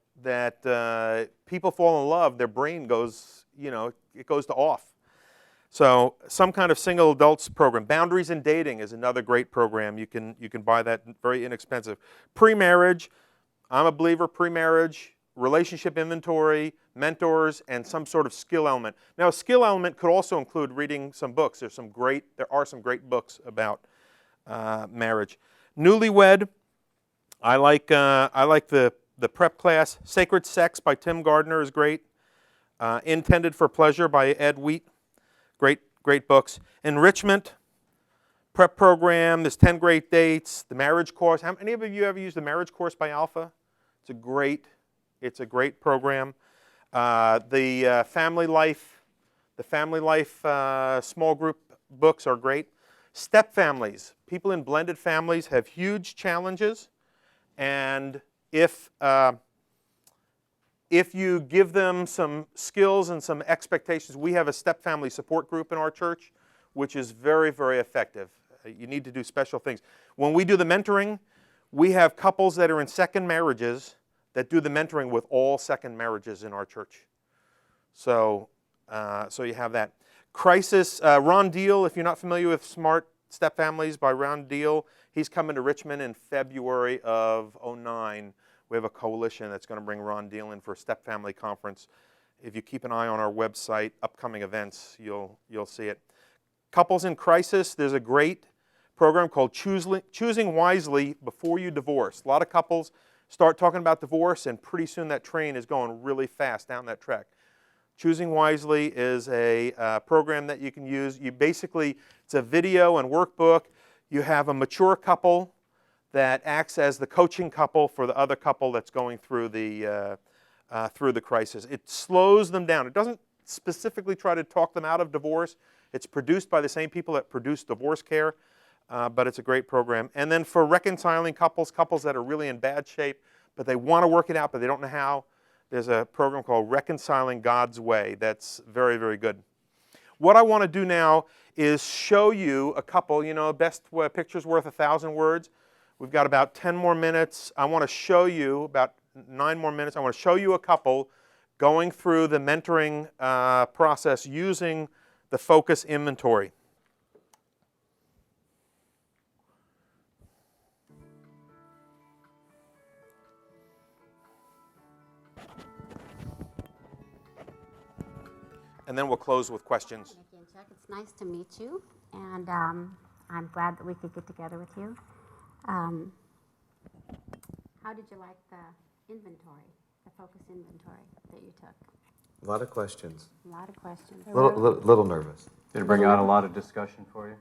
people fall in love, their brain goes, it goes to off. So some kind of single adults program. Boundaries in Dating is another great program. You can buy that, very inexpensive. Pre-marriage, I'm a believer, pre-marriage, relationship inventory, mentors, and some sort of skill element. Now, a skill element could also include reading some books. There are some great books about marriage. Newlywed, I like the prep class. Sacred Sex by Tim Gardner is great. Intended for Pleasure by Ed Wheat. Great books. Enrichment, prep program, there's 10 great dates, the marriage course. How many of you ever used the marriage course by Alpha? It's a great program. The family life small group books are great. Step families, people in blended families have huge challenges, and if you give them some skills and some expectations, we have a step family support group in our church, which is very, very effective. You need to do special things. When we do the mentoring, we have couples that are in second marriages that do the mentoring with all second marriages in our church. So you have that. Crisis, Ron Deal, if you're not familiar with Smart Step Families by Ron Deal, he's coming to Richmond in February of '09. We have a coalition that's going to bring Ron Deal in for a Step Family Conference. If you keep an eye on our website, upcoming events, you'll see it. Couples in Crisis, there's a great program called Choosing Wisely Before You Divorce. A lot of couples start talking about divorce, and pretty soon that train is going really fast down that track. Choosing Wisely is a program that you can use. It's a video and workbook. You have a mature couple that acts as the coaching couple for the other couple that's going through the crisis. It slows them down. It doesn't specifically try to talk them out of divorce. It's produced by the same people that produce divorce care, but it's a great program. And then for reconciling couples that are really in bad shape, but they want to work it out, but they don't know how, there's a program called Reconciling God's Way that's very, very good. What I want to do now is show you a couple, best picture's worth 1,000 words. We've got about 10 more minutes. I want to show you, about 9 more minutes, I want to show you a couple going through the mentoring process using the focus inventory. And then we'll close with questions. Nikki and Chuck, it's nice to meet you, and I'm glad that we could get together with you. How did you like the inventory, the focus inventory that you took? A lot of questions. A lot of questions. Little nervous. Did it bring out a lot of discussion for you?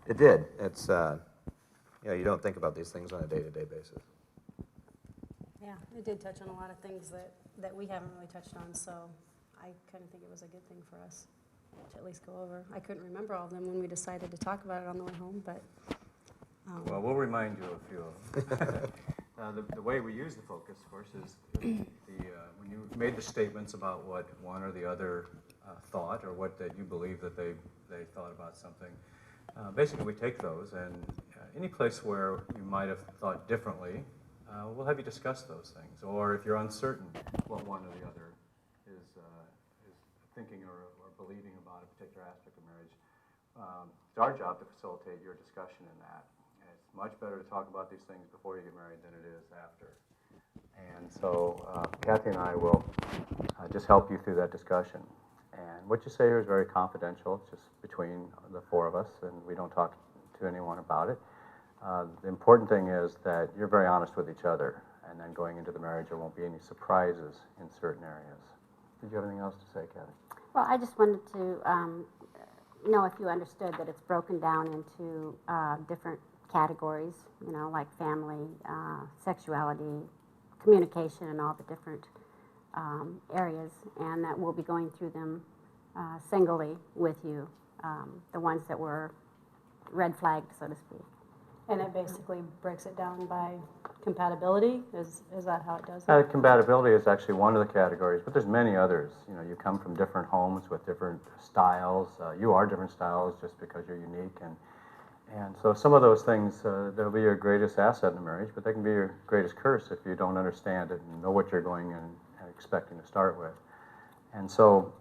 It did. It's you don't think about these things on a day-to-day basis. Yeah, it did touch on a lot of things that we haven't really touched on, so I kind of think it was a good thing for us to at least go over. I couldn't remember all of them when we decided to talk about it on the way home, but... Well, we'll remind you of a few of them. The way we use the focus, of course, is when you made the statements about what one or the other thought, or what that you believe that they thought about something. Basically, we take those, and any place where you might have thought differently, we'll have you discuss those things. Or if you're uncertain what one or the other is thinking or believing about a particular aspect of marriage, it's our job to facilitate your discussion in that. And it's much better to talk about these things before you get married than it is after. And so Kathy and I will just help you through that discussion. And what you say here is very confidential. It's just between the four of us, and we don't talk to anyone about it. The important thing is that you're very honest with each other, and then going into the marriage, there won't be any surprises in certain areas. Did you have anything else to say, Kathy? Well, I just wanted to know if you understood that it's broken down into different categories, you know, like family, sexuality, communication, and all the different areas, and that we'll be going through them singly with you, the ones that were red flagged, so to speak. And it basically breaks it down by compatibility? Is that how it does it? Compatibility is actually one of the categories, but there's many others. You know, you come from different homes with different styles. You are different styles just because you're unique, and so some of those things, they'll be your greatest asset in a marriage, but they can be your greatest curse if you don't understand it and know what you're going and expecting to start with. And so,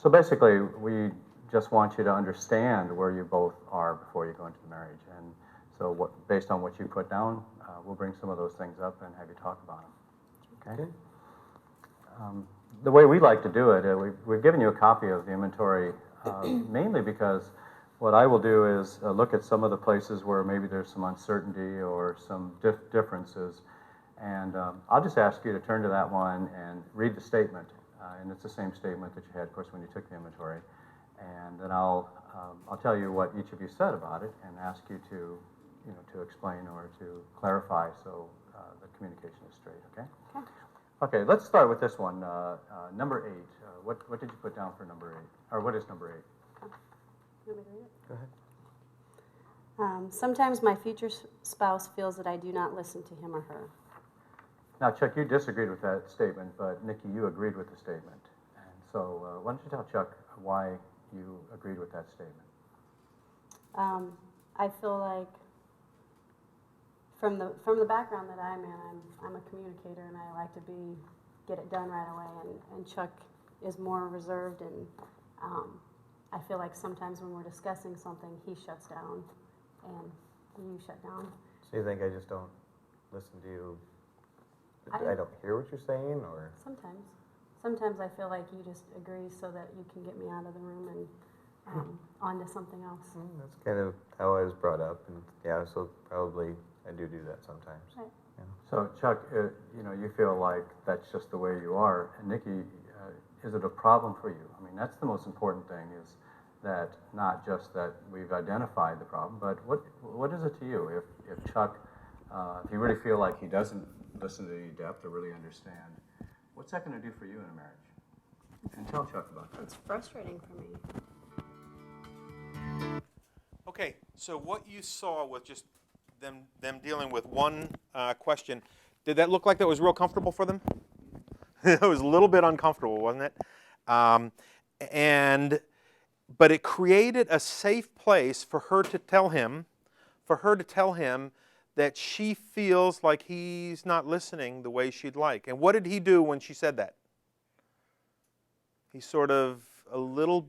so basically, we just want you to understand where you both are before you go into the marriage. And so based on what you put down, we'll bring some of those things up and have you talk about them. Okay? The way we like to do it, we've given you a copy of the inventory mainly because what I will do is look at some of the places where maybe there's some uncertainty or some differences, and I'll just ask you to turn to that one and read the statement, and it's the same statement that you had, of course, when you took the inventory, and then I'll tell you what each of you said about it and ask you to, you know, to explain or to clarify so the communication is straight. Okay? Okay. Let's start with this one. Number 8. What did you put down for number 8? Or what is number 8? You want me to read it? Go ahead. Sometimes my future spouse feels that I do not listen to him or her. Now, Chuck, you disagreed with that statement, but Nikki, you agreed with the statement. And so why don't you tell Chuck why you agreed with that statement? I feel like from the background that I'm in, I'm a communicator and I like to get it done right away. And Chuck is more reserved, and I feel like sometimes when we're discussing something, he shuts down and you shut down. So you think I just don't listen to you? I don't hear what you're saying, or? Sometimes I feel like you just agree so that you can get me out of the room and onto something else. That's kind of how I was brought up, and yeah, so probably I do that sometimes. Right. Yeah. So, Chuck, you know, you feel like that's just the way you are. And Nikki, is it a problem for you? I mean, that's the most important thing, is that not just that we've identified the problem, but what is it to you if Chuck, if you really feel like he doesn't listen to any depth or really understand, what's that going to do for you in a marriage? And tell Chuck about that. It's frustrating for me. Okay, so what you saw was just them dealing with one question. Did that look like that was real comfortable for them? It was a little bit uncomfortable, wasn't it? But it created a safe place for her to tell him, that she feels like he's not listening the way she'd like. And what did he do when she said that? He sort of a little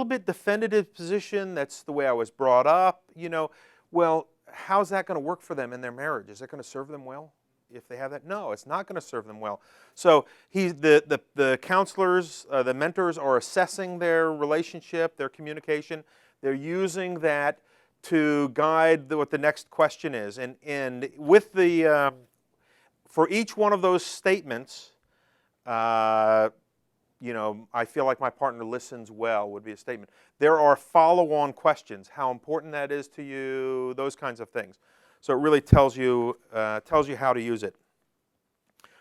bit defended his position. That's the way I was brought up. You know, well, how's that going to work for them in their marriage? Is it going to serve them well if they have that? No, it's not going to serve them well. So the counselors, the mentors are assessing their relationship, their communication. They're using that to guide what the next question is. And with the for each one of those statements, you know, I feel like my partner listens well would be a statement. There are follow-on questions, how important that is to you, those kinds of things. So it really tells you how to use it.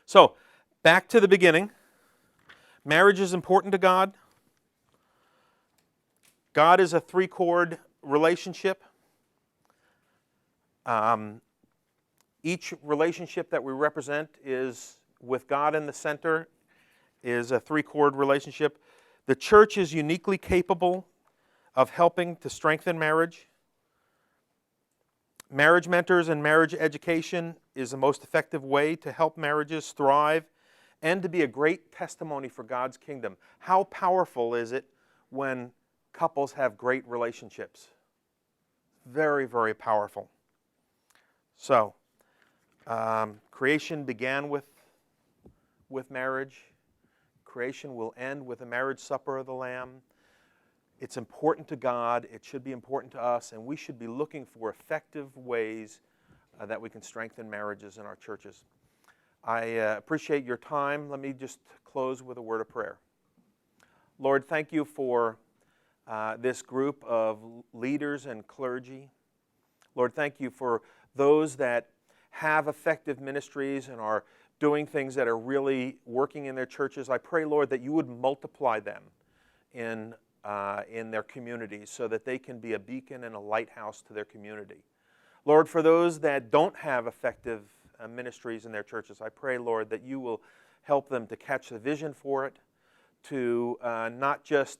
So back to the beginning. Marriage is important to God. God is a three-chord relationship. Each relationship that we represent is with God in the center, is a three-chord relationship. The church is uniquely capable of helping to strengthen marriage. Marriage mentors and marriage education is the most effective way to help marriages thrive and to be a great testimony for God's kingdom. How powerful is it when couples have great relationships? Very, very powerful. So, creation began with marriage. Creation will end with the marriage supper of the Lamb. It's important to God. It should be important to us, and we should be looking for effective ways that we can strengthen marriages in our churches. I appreciate your time. Let me just close with a word of prayer. Lord, thank you for this group of leaders and clergy. Lord, thank you for those that have effective ministries and are doing things that are really working in their churches. I pray, Lord, that you would multiply them in their communities so that they can be a beacon and a lighthouse to their community. Lord, for those that don't have effective ministries in their churches, I pray, Lord, that you will help them to catch the vision for it, to not just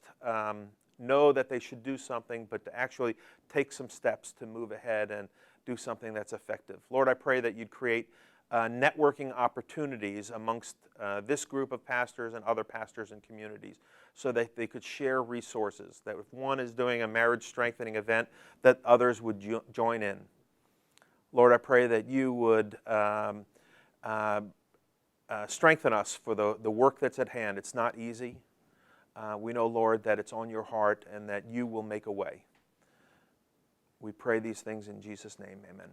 know that they should do something, but to actually take some steps to move ahead and do something that's effective. Lord, I pray that you'd create networking opportunities amongst this group of pastors and other pastors and communities so that they could share resources, that if one is doing a marriage strengthening event, that others would join in. Lord, I pray that you would strengthen us for the work that's at hand. It's not easy. We know, Lord, that it's on your heart and that you will make a way. We pray these things in Jesus' name. Amen.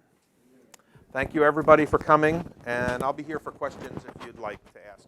Thank you, everybody, for coming, and I'll be here for questions if you'd like to ask.